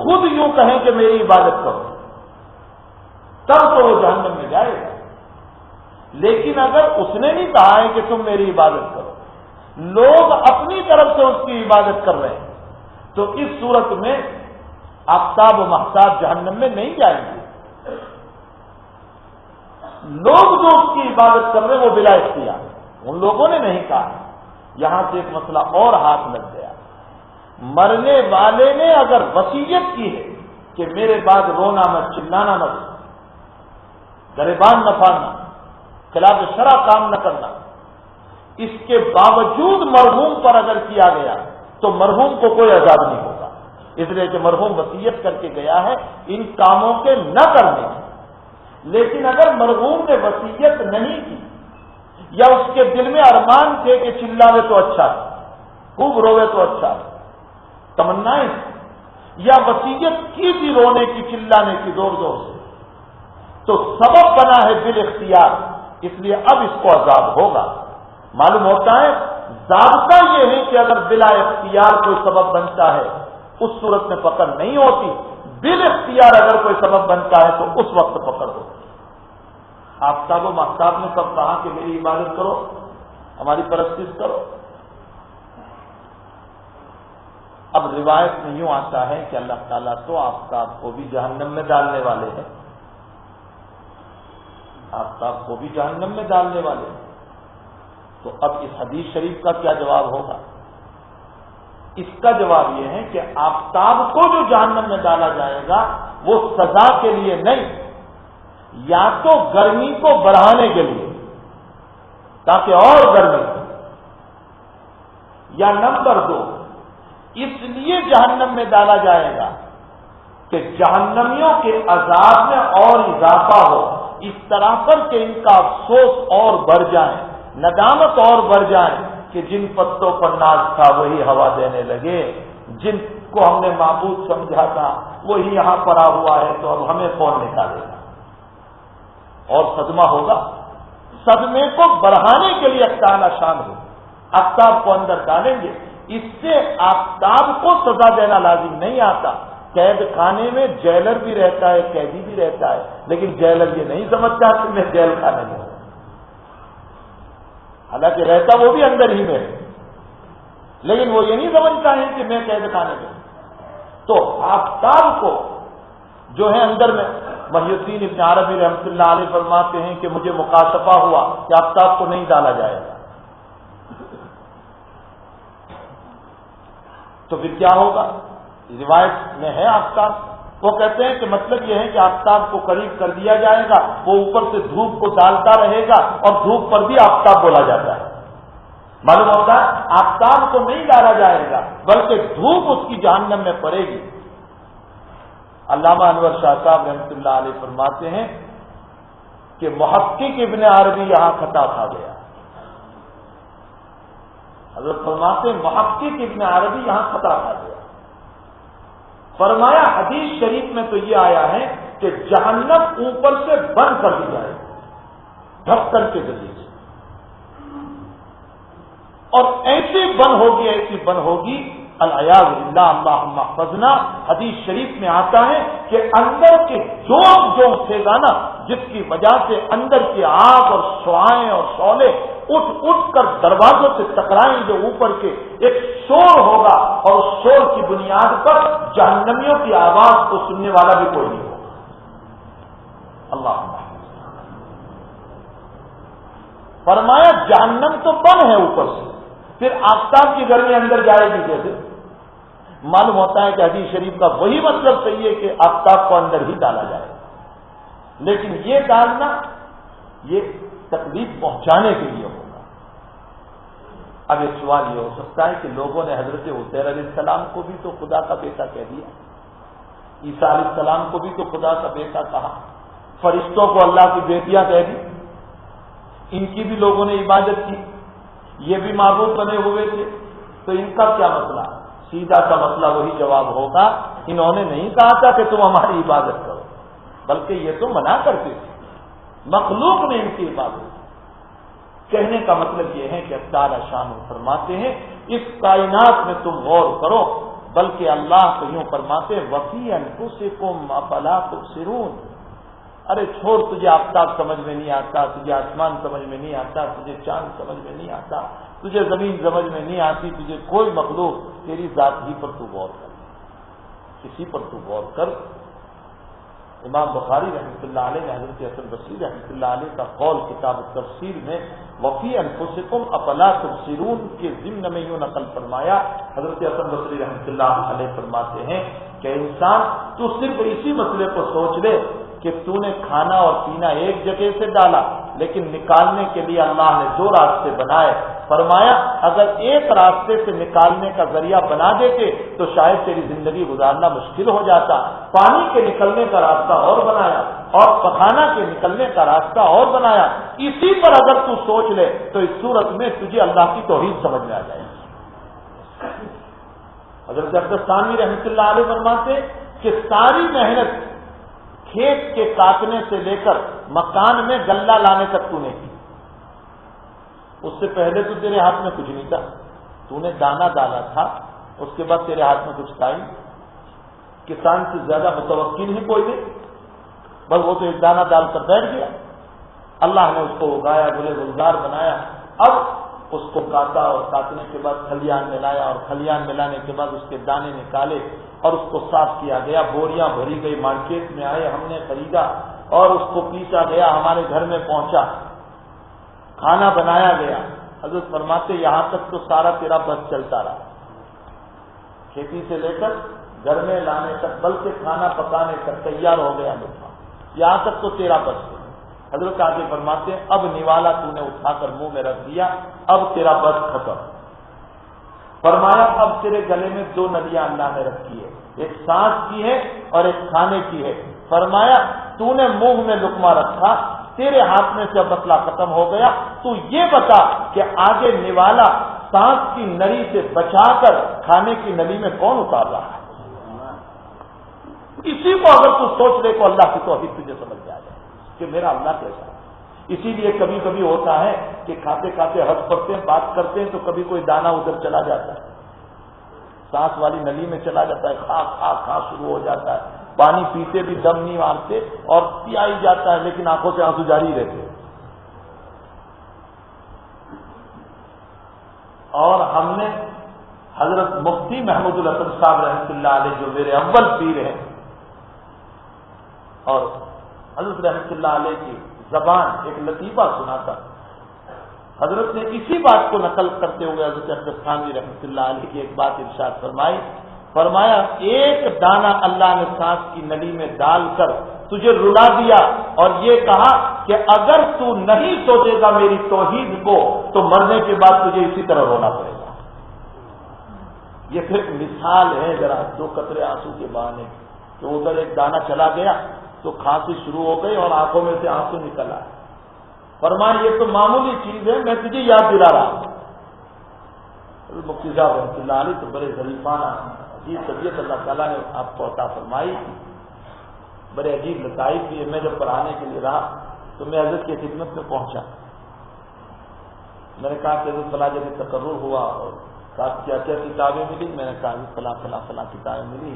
خود یوں کہیں کہ میری عبادت کرو تب تو وہ جہنم میں جائے گا. لیکن اگر اس نے نہیں کہا ہے کہ تم میری عبادت کرو، لوگ اپنی طرف سے اس کی عبادت کر رہے ہیں، تو اس صورت میں آفتاب و مہتاب جہنم میں نہیں جائیں گے. لوگ جو اس کی عبادت کر رہے ہیں وہ بلا اختیار، ان لوگوں نے نہیں کہا. یہاں سے ایک مسئلہ اور ہاتھ لگ گیا. مرنے والے نے اگر وصیت کی ہے کہ میرے بعد رونا مت، چلانا مت، گریبان نہ پھاڑنا، خلاف شرع کام نہ کرنا، اس کے باوجود مرحوم پر اگر کیا گیا تو مرحوم کو کوئی عذاب نہیں ہوگا، اس لیے کہ مرحوم وصیت کر کے گیا ہے ان کاموں کے نہ کرنے. لیکن اگر مرحوم نے وصیت نہیں کی یا اس کے دل میں ارمان تھے کہ چلاوے تو اچھا ہے، خوب روے تو اچھا ہے، تمنائیں، یا وصیت کی تھی رونے کی، چلانے کی زور زور سے، تو سبب بنا ہے بالاختیار، اس لیے اب اس کو عذاب ہوگا. معلوم ہوتا ہے ضابطہ یہ ہے کہ اگر بلا اختیار کوئی سبب بنتا ہے اس صورت میں پکڑ نہیں ہوتی، بالاختیار اگر کوئی سبب بنتا ہے تو اس وقت پکڑ ہوتی. آفتاب و مہتاب نے سب کہا کہ میری عبادت کرو، ہماری پرستش کرو. اب روایت میں یوں آتا ہے کہ اللہ تعالیٰ تو آفتاب کو بھی جہنم میں ڈالنے والے ہیں، آفتاب کو بھی جہنم میں ڈالنے والے ہیں. تو اب اس حدیث شریف کا کیا جواب ہوگا؟ اس کا جواب یہ ہے کہ آفتاب کو جو جہنم میں ڈالا جائے گا وہ سزا کے لیے نہیں، یا تو گرمی کو بڑھانے کے لیے تاکہ اور گرمی ہو، یا نمبر 2 اس لیے جہنم میں ڈالا جائے گا کہ جہنمیوں کے عذاب میں اور اضافہ ہو، اس طرح پر کہ ان کا افسوس اور بڑھ جائے، ندامت اور بڑھ جائے کہ جن پتوں پر ناز تھا وہی ہوا دینے لگے، جن کو ہم نے معبود سمجھا تھا وہی یہاں پڑا ہوا ہے، تو اب ہمیں کون نکالے گا. اور صدمہ ہوگا. صدمے کو بڑھانے کے لیے تعالیٰ شان ہو، آفتاب کو اندر ڈالیں گے. اس سے آفتاب کو سزا دینا لازم نہیں آتا. قید خانے میں جیلر بھی رہتا ہے، قیدی بھی رہتا ہے، لیکن جیلر یہ نہیں سمجھتا کہ میں جیل خانے میں ہوں، حالانکہ رہتا وہ بھی اندر ہی میں ہے، لیکن وہ یہ نہیں سمجھتا ہے کہ میں قید خانے میں ہوں. تو آفتاب کو جو ہے اندر میں محی الدین ابن عربی رحمۃ اللہ علیہ فرماتے ہیں کہ مجھے مکاشفہ ہوا کہ آفتاب کو نہیں ڈالا جائے گا، تو پھر کیا ہوگا؟ روایت میں ہے آفتاب، وہ کہتے ہیں کہ مطلب یہ ہے کہ آفتاب کو قریب کر دیا جائے گا، وہ اوپر سے دھوپ کو ڈالتا رہے گا اور دھوپ پر بھی آفتاب بولا جاتا ہے۔ معلوم ہوتا ہے آفتاب کو نہیں ڈالا جائے گا بلکہ دھوپ اس کی جہنم میں پڑے گی۔ علامہ انور شاہ صاحب رحمۃ اللہ علیہ فرماتے ہیں کہ محقق ابن عربی یہاں خطا کھا گیا۔ حضرت فرماتے ہیں محقق ابن عربی یہاں خطا کھا گیا۔ فرمایا حدیث شریف میں تو یہ آیا ہے کہ جہنم اوپر سے بند کر دی جائے گی ڈھکن کے ذریعے سے، اور ایسی بند ہوگی العیاذ باللہ، اللہم احفظنا۔ حدیث شریف میں آتا ہے کہ اندر کے جوم سے گانا، جس کی وجہ سے اندر کی آگ اور شعاعیں اور شعلے اٹھ کر دروازوں سے ٹکرائیں، جو اوپر کے ایک شور ہوگا، اور اس شور کی بنیاد پر جہنمیوں کی آواز کو سننے والا بھی کوئی نہیں ہوگا۔ اللہ فرمایا جہنم تو بند ہے اوپر سے، پھر آفتاب کی گرمی اندر جائے گی کیسے؟ معلوم ہوتا ہے کہ حدیث شریف کا وہی مطلب صحیح ہے کہ آفتاب کو اندر ہی ڈالا جائے، لیکن یہ ڈالنا یہ تکلیف پہنچانے کے لیے ہوگا۔ اب ایک سوال یہ ہو سکتا ہے کہ لوگوں نے حضرت عزیر علیہ السلام کو بھی تو خدا کا بیٹا کہہ دیا، عیسیٰ علیہ السلام کو بھی تو خدا کا بیٹا کہا، فرشتوں کو اللہ کی بیٹیاں کہہ دی، ان کی بھی لوگوں نے عبادت کی، یہ بھی معبود بنے ہوئے تھے، تو ان کا کیا مسئلہ؟ سیدھا سا مسئلہ وہی جواب ہوگا، انہوں نے نہیں کہا تھا کہ تم ہماری عبادت کرو، بلکہ یہ تو منع کرتے تھے، مخلوق نے ان کی عبادت کی۔ کہنے کا مطلب یہ ہے کہ تعالی شان فرماتے ہیں اس کائنات میں تم غور کرو، بلکہ اللہ تو یوں فرماتے وفی انفسکم افلا تبصرون، ارے چھوڑ، تجھے آفتاب سمجھ میں نہیں آتا، تجھے آسمان سمجھ میں نہیں آتا، تجھے چاند سمجھ میں نہیں آتا، تجھے زمین سمجھ میں نہیں آتی، تجھے کوئی مخلوق، تیری ذات ہی پر تو غور کر، اسی پر تو غور کر۔ امام بخاری رحمۃ اللہ علیہ نے حضرت حسن بصری رحمۃ اللہ علیہ کا قول کتاب التفسیر میں وفی انفسکم افلا تبصرون کے ضمن میں یوں نقل فرمایا، حضرت حسن بصری رحمۃ اللہ علیہ فرماتے ہیں کہ انسان تو صرف اسی مسئلے کو سوچ لے کہ تو نے کھانا اور پینا ایک جگہ سے ڈالا، لیکن نکالنے کے لیے اللہ نے دو راستے بنائے، فرمایا اگر ایک راستے سے نکالنے کا ذریعہ بنا دیتے تو شاید تیری زندگی گزارنا مشکل ہو جاتا، پانی کے نکلنے کا راستہ اور بنایا اور پخانا کے نکلنے کا راستہ اور بنایا، اسی پر اگر تو سوچ لے تو اس صورت میں تجھے اللہ کی توحید سمجھ میں آ جائے گی۔ حضرت عبداللہ ثانوی رحمۃ اللہ علیہ فرماتے کہ ساری محنت کھیت کے کاٹنے سے لے کر مکان میں غلہ لانے تک تو نے کی، اس سے پہلے تو تیرے ہاتھ میں کچھ نہیں تھا، تو نے دانا ڈالا تھا، اس کے بعد تیرے ہاتھ میں کچھ تھا ہی، کسان سے زیادہ متوکل نہیں کوئی بھی، بس وہ تو ایک دانہ ڈال کر بیٹھ گیا، اللہ نے اس کو اگایا، گلے گلزار بنایا، اب اس کو کاٹا اور کاٹنے کے بعد کھلیان ملایا اور کھلیان ملانے کے بعد اس کے دانے نکالے اور اس کو صاف کیا گیا، بوریاں بھری گئی، مارکیٹ میں آئے، ہم نے خریدا اور اس کو پیسا گیا، ہمارے گھر میں پہنچا، کھانا بنایا گیا۔ حضرت فرماتے یہاں تک تو سارا تیرا بس چلتا رہا، کھیتی سے لے کر گھر میں لانے تک، بلکہ کھانا پکانے تک تیار ہو گیا لطفہ، یہاں تک تو تیرا بس ہے۔ حضرت آگے فرماتے ہیں اب نوالا تو نے اٹھا کر منہ میں رکھ دیا، اب تیرا بس ختم۔ فرمایا اب تیرے گلے میں دو ندیاں اللہ نے رکھی ہے، ایک سانس کی ہے اور ایک کھانے کی ہے۔ فرمایا تو نے منہ میں لقمہ رکھا، تیرے ہاتھ میں سے اب مسئلہ ختم ہو گیا، تو یہ بتا کہ آگے نوالا سانس کی نلی سے بچا کر کھانے کی نلی میں کون اتار رہا ہے؟ اسی کو اگر تو سوچ لے تو اللہ کی توحید تجھے سمجھ میں آ جائے کہ میرا اللہ کیسا ہے۔ اسی لیے کبھی کبھی ہوتا ہے کہ کھاتے کھاتے ہنس پڑتے ہیں، بات کرتے ہیں تو کبھی کوئی دانہ ادھر چلا جاتا ہے، سانس والی نلی میں چلا جاتا ہے، کھا کھا کھا شروع ہو جاتا ہے، پانی پیتے بھی دم نہیں مارتے اور پیا ہی جاتا ہے، لیکن آنکھوں سے آنسو جاری رہتے ہیں۔ اور ہم نے حضرت مفتی محمود الحسن صاحب رحمۃ اللہ علیہ جو میرے اول پیر ہیں اور حضرت رحمۃ اللہ علیہ کی زبان ایک لطیفہ سنا تھا. حضرت نے اسی بات کو نقل کرتے ہوئے حضرت اقدس تھانوی رحمۃ اللہ علیہ کی ایک بات ارشاد فرمایا ایک دانہ اللہ نے سانس کی نلی میں ڈال کر تجھے رلا دیا اور یہ کہا کہ اگر تو نہیں سوچے گا میری توحید کو تو مرنے کے بعد تجھے اسی طرح رونا پڑے گا. یہ پھر مثال ہے ذرا دو قطرے آنسو کے بہانے کہ ادھر ایک دانہ چلا گیا تو کھانسی شروع ہو گئی اور آنکھوں میں سے آنسو نکل آئے. فرمایا یہ تو معمولی چیز ہے, میں تجھے یاد دلا رہا ہوں. مفتی صاحب رحمۃ اللہ علیہ تو بڑے ظریفانہ عجیب طبیعت اللہ تعالیٰ نے آپ کو عطا فرمائی تھی, بڑے عجیب لطائف بھی. میں جب پڑھانے کے لیے رہا تو میں حضرت کی خدمت میں پہنچا. میں نے کہا کہ حضرت فلاں جگہ تقرر ہوا اور کہا کیا کیا کتابیں ملی. میں نے کہا فلاں فلاں فلاں کتابیں ملی.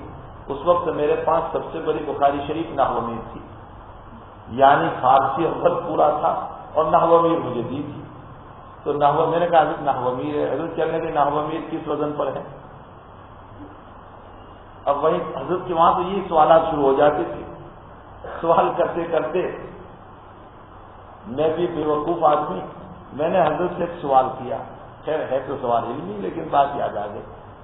اس وقت میرے پاس سب سے بڑی بخاری شریف نحو میر تھی, یعنی فارسی اول پورا تھا اور نحو میر مجھے دی تھی. تو نحو میں نے کہا حضرت نحو میر ہے. حضرت کہنے کے نحو میر کس وزن پر ہے. اب وہی حضرت کے وہاں تو یہی سوالات شروع ہو جاتے تھے. سوال کرتے کرتے میں بھی بے وقوف آدمی, میں نے حضرت سے ایک سوال کیا. خیر ہے تو سوال علمی لیکن بات یاد آ گئی.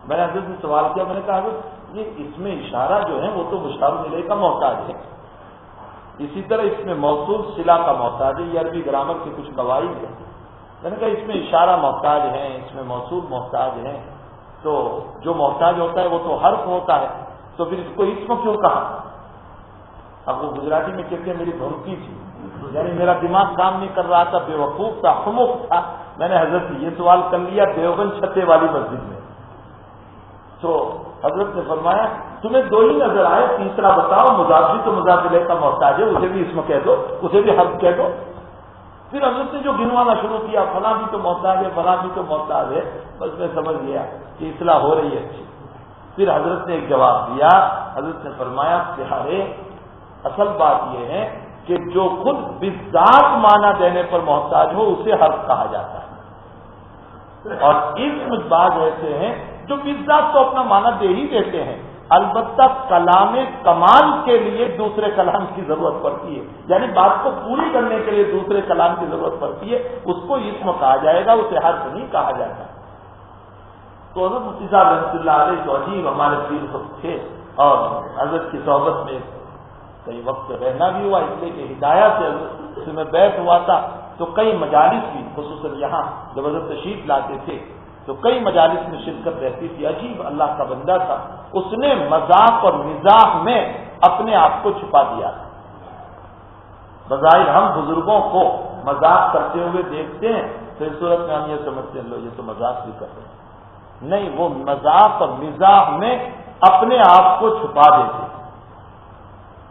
میں نے حضرت سے سوال کیا, میں نے کہا حضرت یہ اس میں اشارہ جو ہے وہ تو مشار الیہ کا محتاج ہے, اسی طرح اس میں موصول صلہ کا محتاج ہے. یہ عربی گرامر کے کچھ قواعد ہیں. میں نے کہا اس میں اشارہ محتاج ہے, اس میں موصول محتاج ہے, تو جو محتاج ہوتا ہے وہ تو حرف ہوتا ہے, تو پھر اس کو اسم کیوں کہا. اب وہ گجراتی میں کہتے ہیں میری دھمکی تھی, یعنی میرا دماغ کام نہیں کر رہا تھا, بے وقوف تھا, خموخ تھا. میں نے حضرت سے یہ سوال کر لیا دیوبند چھتے والی مسجد میں. تو حضرت نے فرمایا تمہیں دو ہی نظر آئے, تیسرا بتاؤ. مضاف بھی تو مضاف الیہ کا محتاج ہے, اسے بھی اسم کہہ دو, اسے بھی حرف کہہ دو. پھر حضرت نے جو گنوانا شروع کیا, فلاں بھی تو محتاج ہے, فلاں بھی تو محتاج ہے. بس میں سمجھ گیا کہ اصلاح ہو رہی ہے اچھی. پھر حضرت نے ایک جواب دیا. حضرت نے فرمایا پیارے اصل بات یہ ہے کہ جو خود بالذات معنی دینے پر محتاج ہو اسے حرف کہا جاتا ہے, اور اسم بعض ایسے ہیں جو بالذات تو اپنا معنی دے ہی دیتے ہیں. البتہ کلام کمال کے لیے دوسرے کلام کی ضرورت پڑتی ہے, یعنی بات کو پوری کرنے کے لیے دوسرے کلام کی ضرورت پڑتی ہے. اس کو اسم کہا جائے گا, اسے حرف نہیں کہا جاتا. تو حضرت مفتی صاحب رحمۃ اللہ علیہ تو عجیب ہمارے پیر تھے, اور حضرت کی صحبت میں کئی وقت رہنا بھی ہوا, اس لیے کہ ہدایت سے حضرت سے میں بیعت ہوا تھا. تو کئی مجالس بھی, خصوصاً یہاں جب حضرت تشریف لاتے تھے تو کئی مجالس میں شرکت رہتی تھی. عجیب اللہ کا بندہ تھا, اس نے مذاق اور مزاح میں اپنے آپ کو چھپا دیا تھا. بظاہر ہم بزرگوں کو مذاق کرتے ہوئے دیکھتے ہیں تو اس صورت میں ہم یہ سمجھتے ہیں لو یہ تو مذاق بھی کر رہے ہیں. نہیں, وہ مذاق اور مزاح میں اپنے آپ کو چھپا دیتے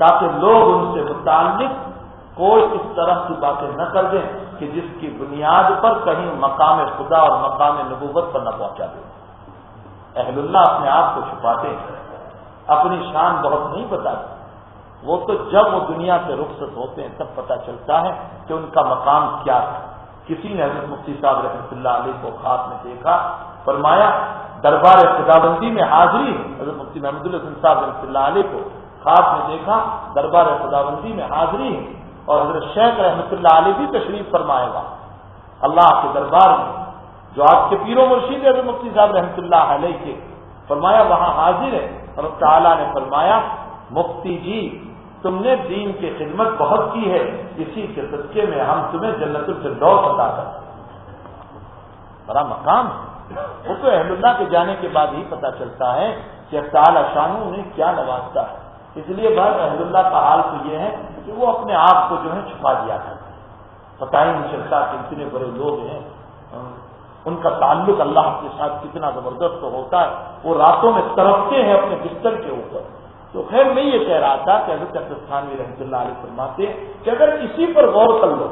تاکہ لوگ ان سے متعلق کوئی اس طرح کی باتیں نہ کر دیں کہ جس کی بنیاد پر کہیں مقام خدا اور مقام نبوت پر نہ پہنچا دیں. اہل اللہ اپنے آپ کو چھپاتے ہیں, اپنی شان بہت نہیں بتاتے. وہ تو جب وہ دنیا سے رخصت ہوتے ہیں تب پتہ چلتا ہے کہ ان کا مقام کیا تھا. کسی نے حضرت مفتی صاحب رحمۃ اللہ علیہ کو خواب میں دیکھا, فرمایا دربار خداوندی میں حاضری. حضرت مفتی محمد الحسن صاحب رحمۃ اللہ علیہ کو خواب میں دیکھا دربار خداوندی میں حاضری ہے, اور حضرت شیخ رحمۃ اللہ علیہ بھی تشریف فرمائے گا اللہ کے دربار میں, جو آپ کے پیر و مرشید حضرت مفتی صاحب رحمۃ اللہ علیہ کے. فرمایا وہاں حاضر ہے. اور تعالیٰ نے فرمایا مفتی جی تم نے دین کی خدمت بہت کی ہے, اسی کے صدقے میں ہم تمہیں جنت الفردوس عطا کرتے ہیں. بڑا مقام ہے. وہ تو اہل اللہ کے جانے کے بعد ہی پتہ چلتا ہے کہ تعالیٰ شانو انہیں کیا نوازتا ہے. اس لیے بات اہل اللہ کا حال تو یہ ہے کہ وہ اپنے آپ کو جو ہے چھپا دیا کرتے ہیں. پتہ ہی نہیں چلتا کہ اتنے بڑے لوگ ہیں, ان کا تعلق اللہ کے ساتھ کتنا زبردست ہوتا ہے. وہ راتوں میں تڑپتے ہیں اپنے بستر کے اوپر. تو خیر میں یہ کہہ رہا تھا کہ حضرت اقدس تھانوی رحمۃ اللہ علیہ فرماتے کہ اگر اسی پر غور کر لو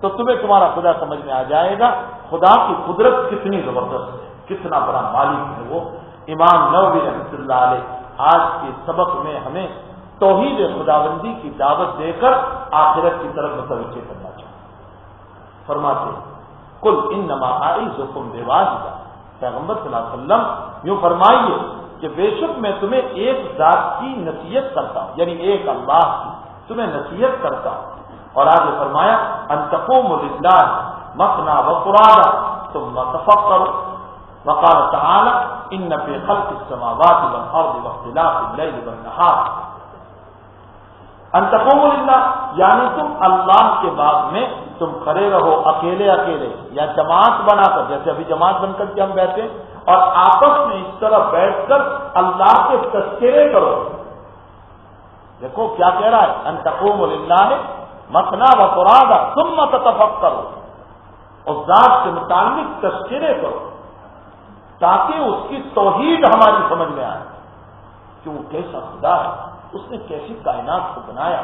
تو تمہیں تمہارا خدا سمجھ میں آ جائے گا خدا کی قدرت کتنی زبردست ہے, کتنا بڑا مالک ہے وہ. امام نووی رحمۃ اللہ علیہ آج کے سبق میں ہمیں توحید خداوندی کی دعوت دے کر آخرت کی طرف متوجہ کرنا چاہیے. فرماتے کل انما اعظکم بواحدہ, پیغمبر صلی اللہ علیہ وسلم یوں فرمائیے کہ بے شک میں تمہیں ایک ذات کی نصیحت کرتا ہوں, یعنی ایک اللہ کی. تمہیں نصیحت کرتا ہوں. اور آگے فرمایا ان تقوموا للہ مثنی وفرادا ثم تفکروا. وقال تعالی ان فی خلق السماوات والارض واختلاف اللیل والنہار. ان تقوموا للہ یعنی تم اللہ کے بعد میں تم کھڑے رہو اکیلے اکیلے یا جماعت بنا کر، جیسے ابھی جماعت بن کر کے ہم بیٹھے اور آپس میں اس طرح بیٹھ کر اللہ کے تذکرے کرو. دیکھو کیا کہہ رہا ہے، ان تقوموا للہ مثنی وفرادا ثم تتفکروا. اور ذات سے متعلق تذکرے کرو تاکہ اس کی توحید ہماری سمجھ میں آئے کہ وہ کیسا خدا ہے، اس نے کیسی کائنات کو بنایا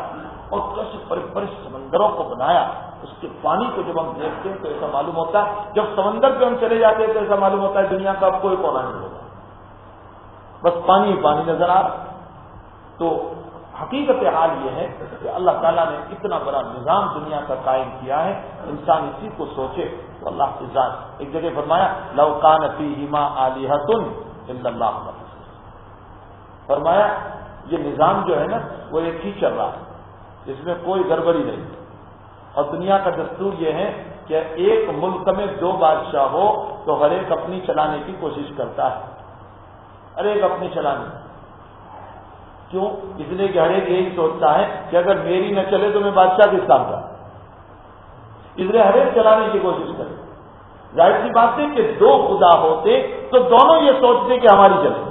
اور کیسے بڑے بڑے سمندروں کو بنایا. اس کے پانی کو جب ہم دیکھتے ہیں تو ایسا معلوم ہوتا ہے، جب سمندر پہ ہم چلے جاتے ہیں تو ایسا معلوم ہوتا ہے دنیا کا اب کوئی کونا نہیں ہوگا، بس پانی ہی پانی نظر آ رہا. تو حقیقت حال یہ ہے کہ اللہ تعالیٰ نے اتنا بڑا نظام دنیا کا قائم کیا ہے، انسان اسی کو سوچے تو اللہ کی ذات. ایک جگہ فرمایا لو کان فیہما آلہۃ الا اللہ، فرمایا یہ نظام جو ہے نا وہ ایک ہی چل رہا ہے، اس میں کوئی گڑبڑی نہیں. اور دنیا کا دستور یہ ہے کہ ایک ملک میں دو بادشاہ ہو تو ہر ایک اپنی چلانے کی کوشش کرتا ہے، ہر ایک اپنی چلانے. کیوں؟ اس لیے کہ ہر ایک یہی سوچتا ہے کہ اگر میری نہ چلے تو میں بادشاہ کس کام کا، اس لیے ہر ایک چلانے کی کوشش کرے. ظاہر سی بات ہے کہ دو خدا ہوتے تو دونوں یہ سوچتے کہ ہماری چلے،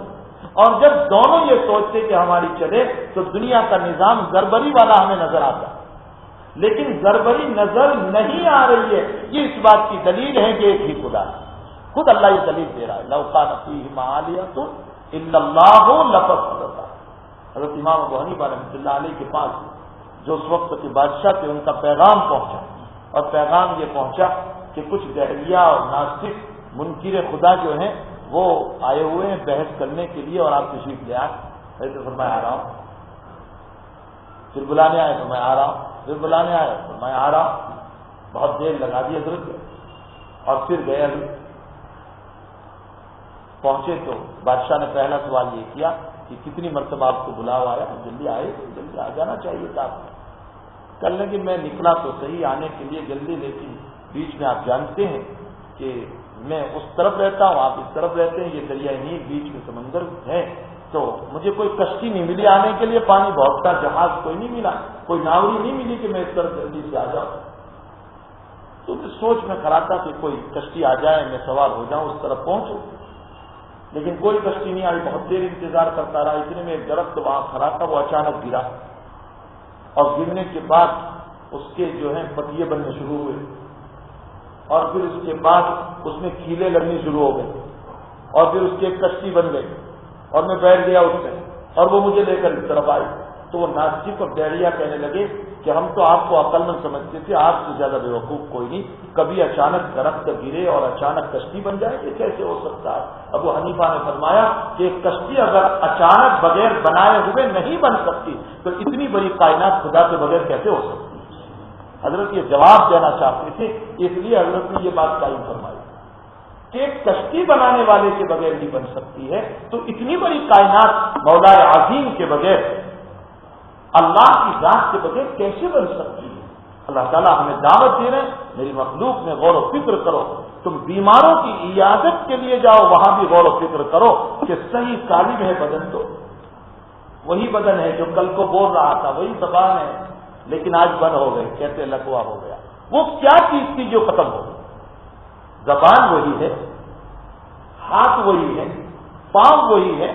اور جب دونوں یہ سوچتے کہ ہماری چلے تو دنیا کا نظام گڑبڑی والا ہمیں نظر آتا. لیکن گڑبڑی نظر نہیں آ رہی ہے، یہ اس بات کی دلیل ہے کہ ایک ہی خدا ہے. خود اللہ یہ دلیل دے رہا ہے لو کان فیہما آلہۃ الا اللہ لفسدتا. حضرت امام ابو حنیفہ رحمۃ اللہ علیہ کے پاس جو اس وقت کے بادشاہ تھے ان کا پیغام پہنچا، اور پیغام یہ پہنچا کہ کچھ دہلیہ اور ناصف منکر خدا جو ہیں وہ آئے ہوئے ہیں بحث کرنے کے لیے اور آپ تشریف لے آئے. تو فرمایا آ رہا ہوں. پھر بلانے آئے تو میں آ رہا ہوں، پھر بلانے آئے تو میں آ رہا ہوں. بہت دیر لگا دی حضرت اور پھر گئے. ابھی پہنچے تو بادشاہ نے پہلا سوال یہ کیا کہ کتنی مرتبہ آپ کو بلاوا آیا، جلدی آئے، جلدی آ جانا چاہیے تھا. کل کہ میں نکلا تو صحیح آنے کے لیے جلدی، لیکن بیچ میں آپ جانتے ہیں کہ میں اس طرف رہتا ہوں، آپ اس طرف رہتے ہیں، یہ دریائے نیل بیچ میں سمندر ہے، تو مجھے کوئی کشتی نہیں ملی آنے کے لیے، پانی بہت تھا، جہاز کوئی نہیں ملا، کوئی ناوری نہیں ملی کہ میں اس طرف جلدی سے آ جاؤں. تو سوچ میں کھڑا تھا کہ کوئی کشتی آ جائے میں سوار ہو جاؤں اس طرف پہنچوں، لیکن کوئی کشتی نہیں آئی. بہت دیر انتظار کرتا رہا. اتنے میں ایک درخت وہاں کھڑا تھا، وہ اچانک گرا اور گرنے کے بعد اس کے جو ہیں پتیے بننے شروع ہوئے اور پھر اس کے بعد اس میں کیلیں لگنی شروع ہو گئی اور پھر اس کی ایک کشتی بن گئی اور میں بیٹھ گیا اس میں اور وہ مجھے لے کر اس طرف آئی. تو وہ ناصف اور ڈیڑیا کہنے لگے کہ ہم تو آپ کو عقل مند سمجھتے تھے، آپ سے زیادہ بیوقوف کوئی نہیں. کبھی اچانک درخت گرے اور اچانک کشتی بن جائے، یہ کیسے ہو سکتا ہے؟ ابو حنیفہ نے فرمایا کہ ایک کشتی اگر اچانک بغیر بنائے ہوئے نہیں بن سکتی تو اتنی بڑی کائنات خدا کے بغیر کیسے ہو سکتی؟ حضرت یہ جواب دینا چاہتے تھے، اس لیے حضرت نے یہ بات قائم فرمائی کہ ایک کشتی بنانے والے کے بغیر نہیں بن سکتی ہے تو اتنی بڑی کائنات مولا عظیم کے بغیر، اللہ کی ذات کے بغیر کیسے بن سکتی ہے؟ اللہ تعالیٰ ہمیں دعوت دے رہے ہیں میری مخلوق میں غور و فکر کرو. تم بیماروں کی عیادت کے لیے جاؤ، وہاں بھی غور و فکر کرو کہ صحیح سالم ہے بدن، تو وہی بدن ہے جو کل کو بول رہا تھا، وہی زبان ہے لیکن آج بند ہو گئے، کہتے لکوا ہو گیا. وہ کیا چیز تھی جو ختم ہو گئی؟ زبان وہی ہے، ہاتھ وہی ہے، پاؤں وہی ہے،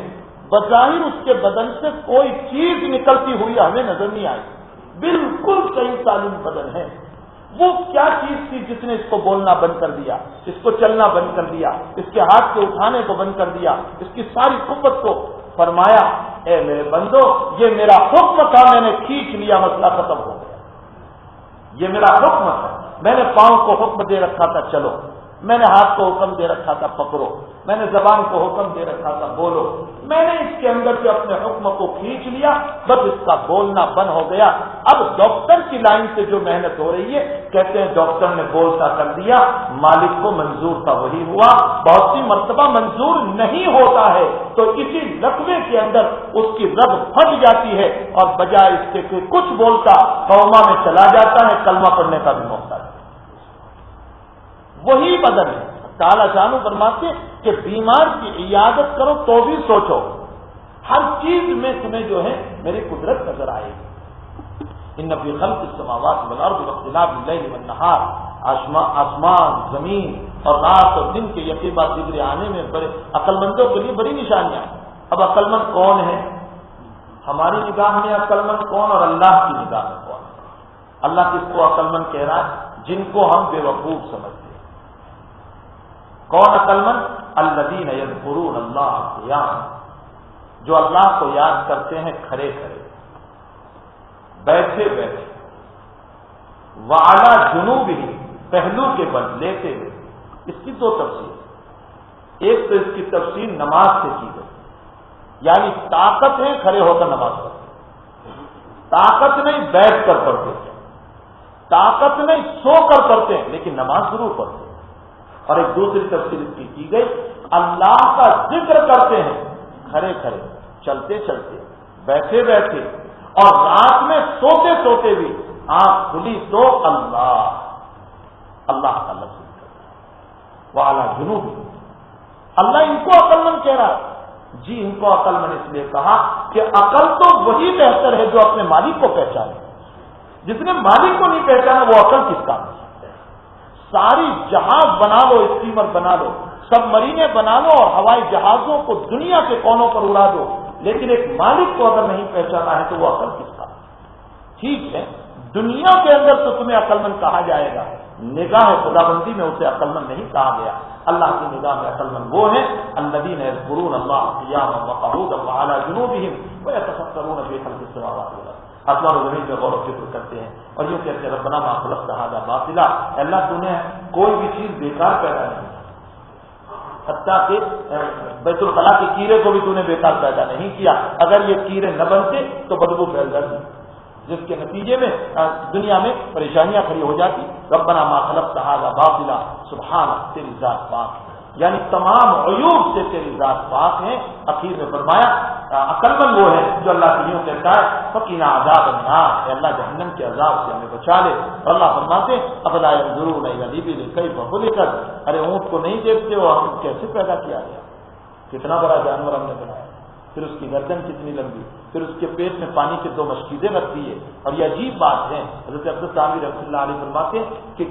بظاہر اس کے بدن سے کوئی چیز نکلتی ہوئی ہمیں نظر نہیں آئی، بالکل صحیح سالم بدن ہے. وہ کیا چیز تھی جس نے اس کو بولنا بند کر دیا، اس کو چلنا بند کر دیا، اس کے ہاتھ کو اٹھانے کو بند کر دیا، اس کی ساری قوت کو؟ فرمایا اے میرے بندو، یہ میرا حکم تھا، میں نے کھینچ لیا، مسئلہ ختم ہو گیا. یہ میرا حکم تھا، میں نے پاؤں کو حکم دے رکھا تھا چلو، میں نے ہاتھ کو حکم دے رکھا تھا پکڑو، میں نے زبان کو حکم دے رکھا تھا بولو، میں نے اس کے اندر سے اپنے حکم کو کھینچ لیا، بس اس کا بولنا بند ہو گیا۔ اب ڈاکٹر کی لائن سے جو محنت ہو رہی ہے، کہتے ہیں ڈاکٹر نے بولتا کر دیا، مالک کو منظور تھا وہی ہوا۔ بہت سی مرتبہ منظور نہیں ہوتا ہے تو اسی لقمے کے اندر اس کی رب پھٹ جاتی ہے اور بجائے اس کے کہ کچھ بولتا کوما میں چلا جاتا ہے، کلمہ پڑھنے کا بھی موقع ہے۔ وہی بدل ہے۔ تعالیٰ شانہ فرماتے کہ بیمار کی عیادت کرو تو بھی سوچو، ہر چیز میں تمہیں جو ہے میری قدرت نظر آئے گی۔ ان فی خلق السماوات والارض واختلاف اللیل والنہار، آسمان زمین اور رات اور دن کے یکے بعد دیگرے آنے میں بڑے عقل مندوں کے لیے بڑی نشانیاں۔ اب عقل مند کون ہے؟ ہماری نگاہ میں عقل مند کون اور اللہ کی نگاہ میں کون؟ اللہ کس کو عقل مند کہہ رہا ہے؟ جن کو ہم بے وقوف سمجھتے ہیں۔ کون عقل مند؟ الذین یذکرون اللہ قیاما، جو اللہ کو یاد کرتے ہیں کھڑے کھڑے، بیٹھے بیٹھے، وعلی جنوبہم، پہلو کے بل لیتے ہوئے۔ اس کی دو تفسیر، ایک تو اس کی تفسیر نماز سے کی گئی، یعنی طاقت ہے کھڑے ہو کر نماز پڑھتے، طاقت نہیں بیٹھ کر پڑھتے، طاقت نہیں سو کر پڑھتے ہیں لیکن نماز ضرور پڑھتے ہیں۔ اور ایک دوسری تفسیر اس کی گئی، اللہ کا ذکر کرتے ہیں کھڑے کھڑے، چلتے چلتے، بیٹھے بیٹھے، اور رات میں سوتے سوتے بھی آنکھ کھلی تو اللہ کا لفظ کرتے ہیں۔ وعلی جنوب، اللہ ان کو عقل مند کہہ رہا ہے۔ جی ان کو عقل مند اس لیے کہا کہ عقل تو وہی بہتر ہے جو اپنے مالک کو پہچانے، جس نے مالک کو نہیں پہچانا وہ عقل کس کام ہے؟ ساری جہاز بنا لو، اسٹیمر بنا لو، سب مرینے بنا لو اور ہوائی جہازوں کو دنیا کے کونوں پر اڑا دو، لیکن ایک مالک کو اگر نہیں پہچانا ہے تو وہ عقل کس کا؟ ٹھیک ہے، دنیا کے اندر تو تمہیں عقل مند کہا جائے گا، نگاہ خدا بندی میں اسے عقل مند نہیں کہا گیا۔ اللہ کی نگاہ میں عقل مند وہ ہیں الذین یذکرون اللہ قیاما وقعودا وعلی جنوبہم ویتفکرون فی خلق السماوات والارض، آسمان و زمین میں غور و فکر کرتے ہیں اور یوں کہتے ہیں ربنا ما خلقت ھذا باطلا، اللہ تو نے کوئی بھی چیز بیکار پیدا نہیں کی، حتیٰ کہ بیت الخلاء کے کیڑے کو بھی تو نے بیکار پیدا نہیں کیا، اگر یہ کیڑے نہ بنتے تو بدبو پھیل جاتی، جس کے نتیجے میں دنیا میں پریشانیاں کھڑی ہو جاتی۔ ربنا ما خلقت ھذا باطلا سبحانک، تیری ذات پاک ہے، یعنی تمام عیوب سے تیری ذات پاک ہے۔ اخیر میں فرمایا عقل مند وہ ہے جو اللہ سے یوں کہتا ہے فقنا عذاب النار، اے اللہ جہنم کے عذاب سے ہمیں بچا لے۔ اور اللہ فرماتے افلا ينظرون الى الابل كيف خلقت، ارے اونٹ کو نہیں دیکھتے ہو ہم کیسے پیدا کیا گیا، کتنا بڑا جانور ہم نے بنایا، پھر اس کی گردن کتنی لمبی، پھر اس کے پیٹ میں پانی کے 2 مشکیزیں رکھتی ہے۔ اور یہ عجیب بات ہے، حضرت عبدالصامد رحمۃ اللہ علیہ فرماتے ہیں کہ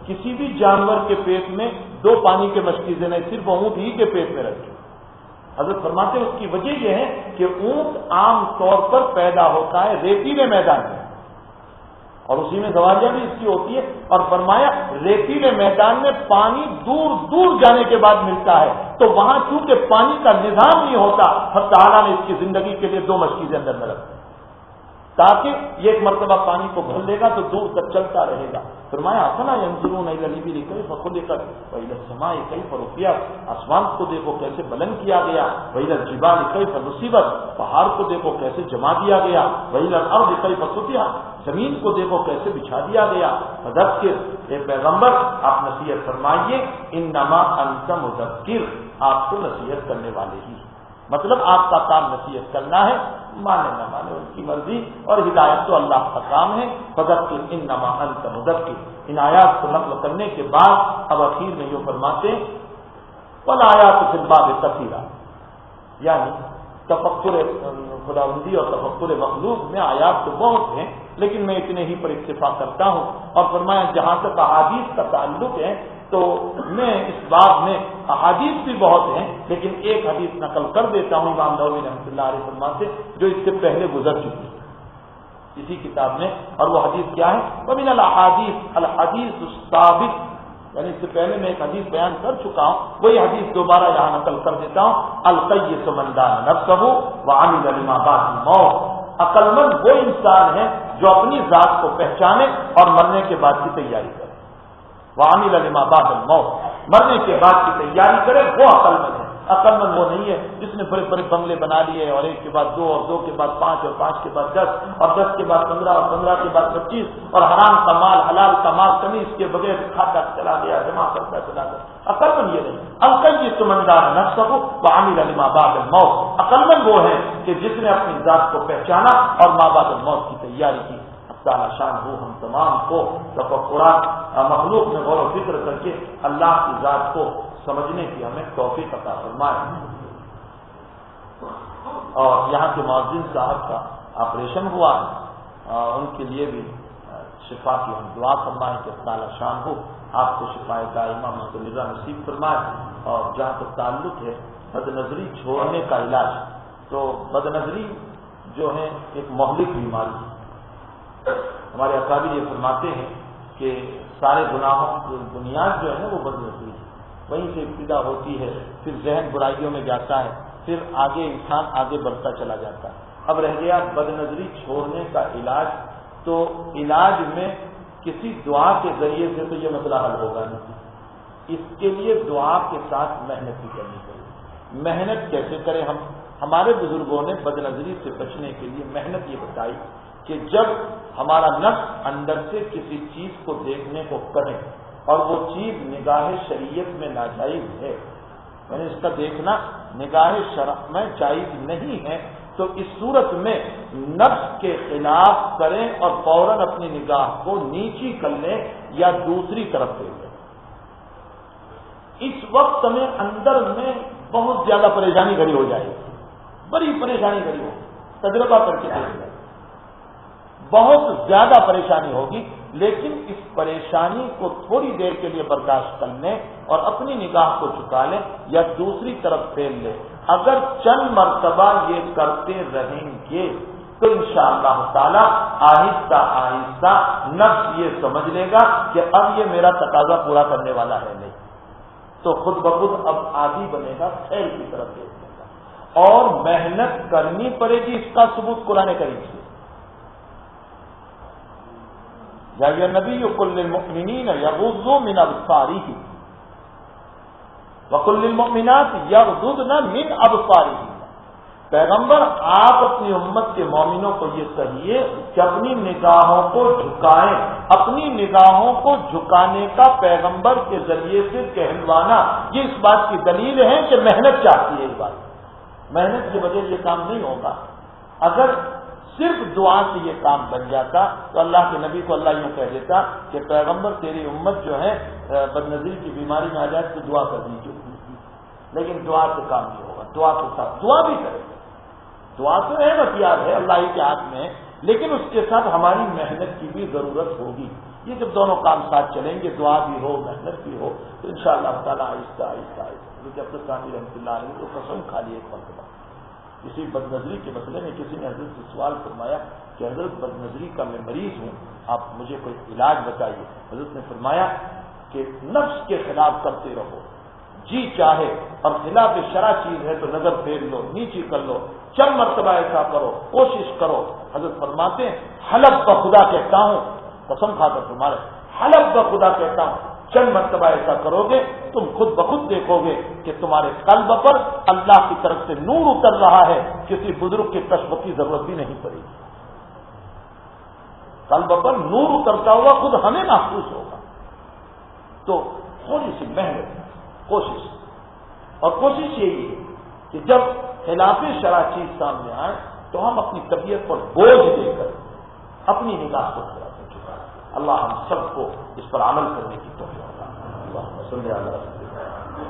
کسی بھی جانور کے پیٹ میں 2 پانی کے مشکیزیں نہیں، صرف اونٹ ہی کے پیٹ میں رکھتے۔ حضرت فرماتے ہیں اس کی وجہ یہ ہے کہ اونٹ عام طور پر پیدا ہوتا ہے ریتیلے میدان میں، اور اسی میں زواجہ بھی اس کی ہوتی ہے، اور فرمایا ریتیلے میدان میں پانی دور دور جانے کے بعد ملتا ہے، تو وہاں چونکہ پانی کا نظام نہیں ہوتا، حضرت تعالیٰ نے اس کی زندگی کے لیے 2 مشکیزیں اندر میں رکھ دی تاکہ یہ ایک مرتبہ پانی کو بھر لے گا تو دور تک چلتا رہے گا۔ فرمایا افلا ينظرون الى الابل كيف خلقت والى السماء كيف رفعت، آسمان کو دیکھو کیسے بلند کیا گیا، والى الجبال كيف نصبت، پہاڑ کو دیکھو کیسے جما دیا گیا، والى الارض كيف سطحت، زمین کو دیکھو کیسے بچھا دیا گیا۔ فذکر، اے پیغمبر آپ نصیحت فرمائیے، انما انت مذکر، آپ کو نصیحت کرنے والے ہی، مطلب آپ کا کام نصیحت کرنا ہے، مانے نہ مانے ان کی مرضی، اور ہدایت تو اللہ کا کام ہے۔ فذکر انما انت مذکر، ان آیات کو نقل کرنے کے بعد اب اخیر میں یہ فرماتے والآیات فی الباب کثیرہ، یعنی تفکر خداوندی اور تفکر مخلوق میں آیات تو بہت ہیں، لیکن میں اتنے ہی پر اکتفا کرتا ہوں۔ اور فرمایا جہاں تک احادیث کا تعلق ہے تو میں اس باب میں احادیث بھی بہت ہیں، لیکن ایک حدیث نقل کر دیتا ہوں امام نووی رحمۃ اللہ علیہ فرماتے جو اس سے پہلے گزر چکی ہے اسی کتاب میں، اور وہ حدیث کیا ہے؟ ومن الاحادیث الحدیث الثابت، یعنی اس سے پہلے میں ایک حدیث بیان کر چکا ہوں، وہی حدیث دوبارہ یہاں نقل کر دیتا ہوں۔ القیس من دان نفسہ وعمل لما بعد الموت، عقل مند وہ انسان ہے جو اپنی ذات کو پہچانے اور مرنے کے بعد کی تیاری کرے۔ وعمل لما بعد الموت، مرنے کے بعد کی تیاری کرے، وہ عقل مند ہے۔ عقل مند وہ نہیں ہے جس نے بڑے بڑے بنگلے بنا لیے اور ایک کے بعد 2 اور 2 کے بعد 5 اور 5 کے بعد 10 اور 10 کے بعد 15 اور 15 کے بعد 25 اور حرام کا مال حلال کا مال کمی اس کے بغیر کھاتا چلا گیا، جمع کرتا چلا گیا۔ عقل مند یہ نہیں۔ القیس من دان نفسہ وعمل لما بعد الموت، عقل مند وہ ہے کہ جس نے اپنی ذات کو پہچانا اور ما بعد الموت کی تیاری کی۔ تعالیٰ شان ہو ہم تمام کو تفکرات مخلوق میں غور و فکر کر کے اللہ کی ذات کو سمجھنے کی ہمیں توفیق عطا فرمائے۔ اور یہاں کے معزز صاحب کا آپریشن ہوا ہے، ان کے لیے بھی شفا کی ہم دعا فرمائیں کہ تعالیٰ شان ہو آپ کو شفا دائمہ مستمرہ نصیب فرمائے۔ اور جہاں تک تعلق ہے بد نظری چھوڑنے کا علاج، تو بد نظری جو ہے ایک مہلک بیماری ہے۔ ہمارے اکابر یہ فرماتے ہیں کہ سارے گناہوں کی بنیاد جو ہے وہ بد نظری ہے، وہیں سے ابتدا ہوتی ہے، پھر ذہن برائیوں میں جاتا ہے، پھر آگے انسان آگے بڑھتا چلا جاتا ہے۔ اب رہ گیا بد نظری چھوڑنے کا علاج، تو علاج میں کسی دعا کے ذریعے سے تو یہ مسئلہ حل ہوگا نہیں، اس کے لیے دعا کے ساتھ محنت بھی کرنی پڑے۔ محنت کیسے کریں ہم؟ ہمارے بزرگوں نے بد نظری سے بچنے کے لیے محنت یہ بتائی کہ جب ہمارا نفس اندر سے کسی چیز کو دیکھنے کو کہے اور وہ چیز نگاہ شریعت میں ناجائز ہے، یعنی اس کا دیکھنا نگاہ شرع میں جائز نہیں ہے، تو اس صورت میں نفس کے خلاف کریں اور فوراً اپنی نگاہ کو نیچی کر لیں یا دوسری طرف دے لیں۔ اس وقت میں اندر میں بہت زیادہ پریشانی کھڑی ہو جائے گی، بڑی پریشانی کھڑی ہوگی، تجربہ کر کے دیکھ لیں، بہت زیادہ پریشانی ہوگی، لیکن اس پریشانی کو تھوڑی دیر کے لیے برداشت کر لیں اور اپنی نگاہ کو جھکا لیں یا دوسری طرف پھیر لیں۔ اگر چند مرتبہ یہ کرتے رہیں گے تو انشاءاللہ تعالی آہستہ آہستہ نفس یہ سمجھ لے گا کہ اب یہ میرا تقاضا پورا کرنے والا ہے نہیں، تو خود بخود اب عادی بنے گا، خیر کی طرف دیکھنے کا، اور محنت کرنی پڑے گی۔ اس کا ثبوت قرآن کریم سے، یا نبی کل المؤمنین یغضوا من ابصارہم وکل للمؤمنات یغضضن من ابصارہن، پیغمبر آپ اپنی امت کے مومنوں کو یہ کہیے کہ اپنی نگاہوں کو جھکائیں۔ اپنی نگاہوں کو جھکانے کا پیغمبر کے ذریعے سے کہلوانا یہ اس بات کی دلیل ہے کہ محنت چاہتی ہے۔ اس بات محنت کے بغیر یہ کام نہیں ہوگا۔ اگر صرف دعا سے یہ کام بن جاتا تو اللہ کے نبی کو اللہ یوں کہہ دیتا کہ پیغمبر تیری امت جو ہے بد نظری کی بیماری میں آ جائے تو دعا کر دیجیے، لیکن دعا سے کام نہیں ہوگا۔ دعا کے ساتھ دعا بھی کرے، دعا تو اہم ہتھیار ہے اللہ ہی کے ہاتھ میں، لیکن اس کے ساتھ ہماری محنت کی بھی ضرورت ہوگی۔ یہ جب دونوں کام ساتھ چلیں گے، دعا بھی ہو محنت بھی ہو، تو انشاءاللہ تعالیٰ آہستہ آہستہ آہستہ عبد الثانی رحمۃ اللہ علیہ تو قسم کھا لی ایک مرتبہ کسی بد نظری کے مسئلے میں، کسی نے حضرت سے سوال فرمایا کہ حضرت بد نظری کا میں مریض ہوں، آپ مجھے کوئی علاج بتائیے۔ حضرت نے فرمایا کہ نفس کے خلاف کرتے رہو، جی چاہے اور خلاف شرع چیز ہے تو نظر پھیر لو، نیچی کر لو، چند مرتبہ ایسا کرو، کوشش کرو۔ حضرت فرماتے ہیں حلف بخدا کہتا ہوں، قسم کھا کر تمہارے حلف بخدا کہتا ہوں، چند مرتبہ ایسا کرو گے تم خود بخود دیکھو گے کہ تمہارے قلب پر اللہ کی طرف سے نور اتر رہا ہے، کسی بزرگ کے کشف کی ضرورت بھی نہیں پڑے گی، قلب پر نور اترتا ہوا خود ہمیں محسوس ہوگا۔ تو تھوڑی سی محنت، کوشش، اور کوشش یہی ہے کہ جب خلاف شرع چیز سامنے آئے تو ہم اپنی طبیعت پر بوجھ دے کر اپنی نگاہ کو تھوڑا سا چکا۔ اللہ ہم سب کو اس پر عمل کرنے کی توفیق عطا فرمائے۔ اللہ صلی اللہ علیہ وسلم۔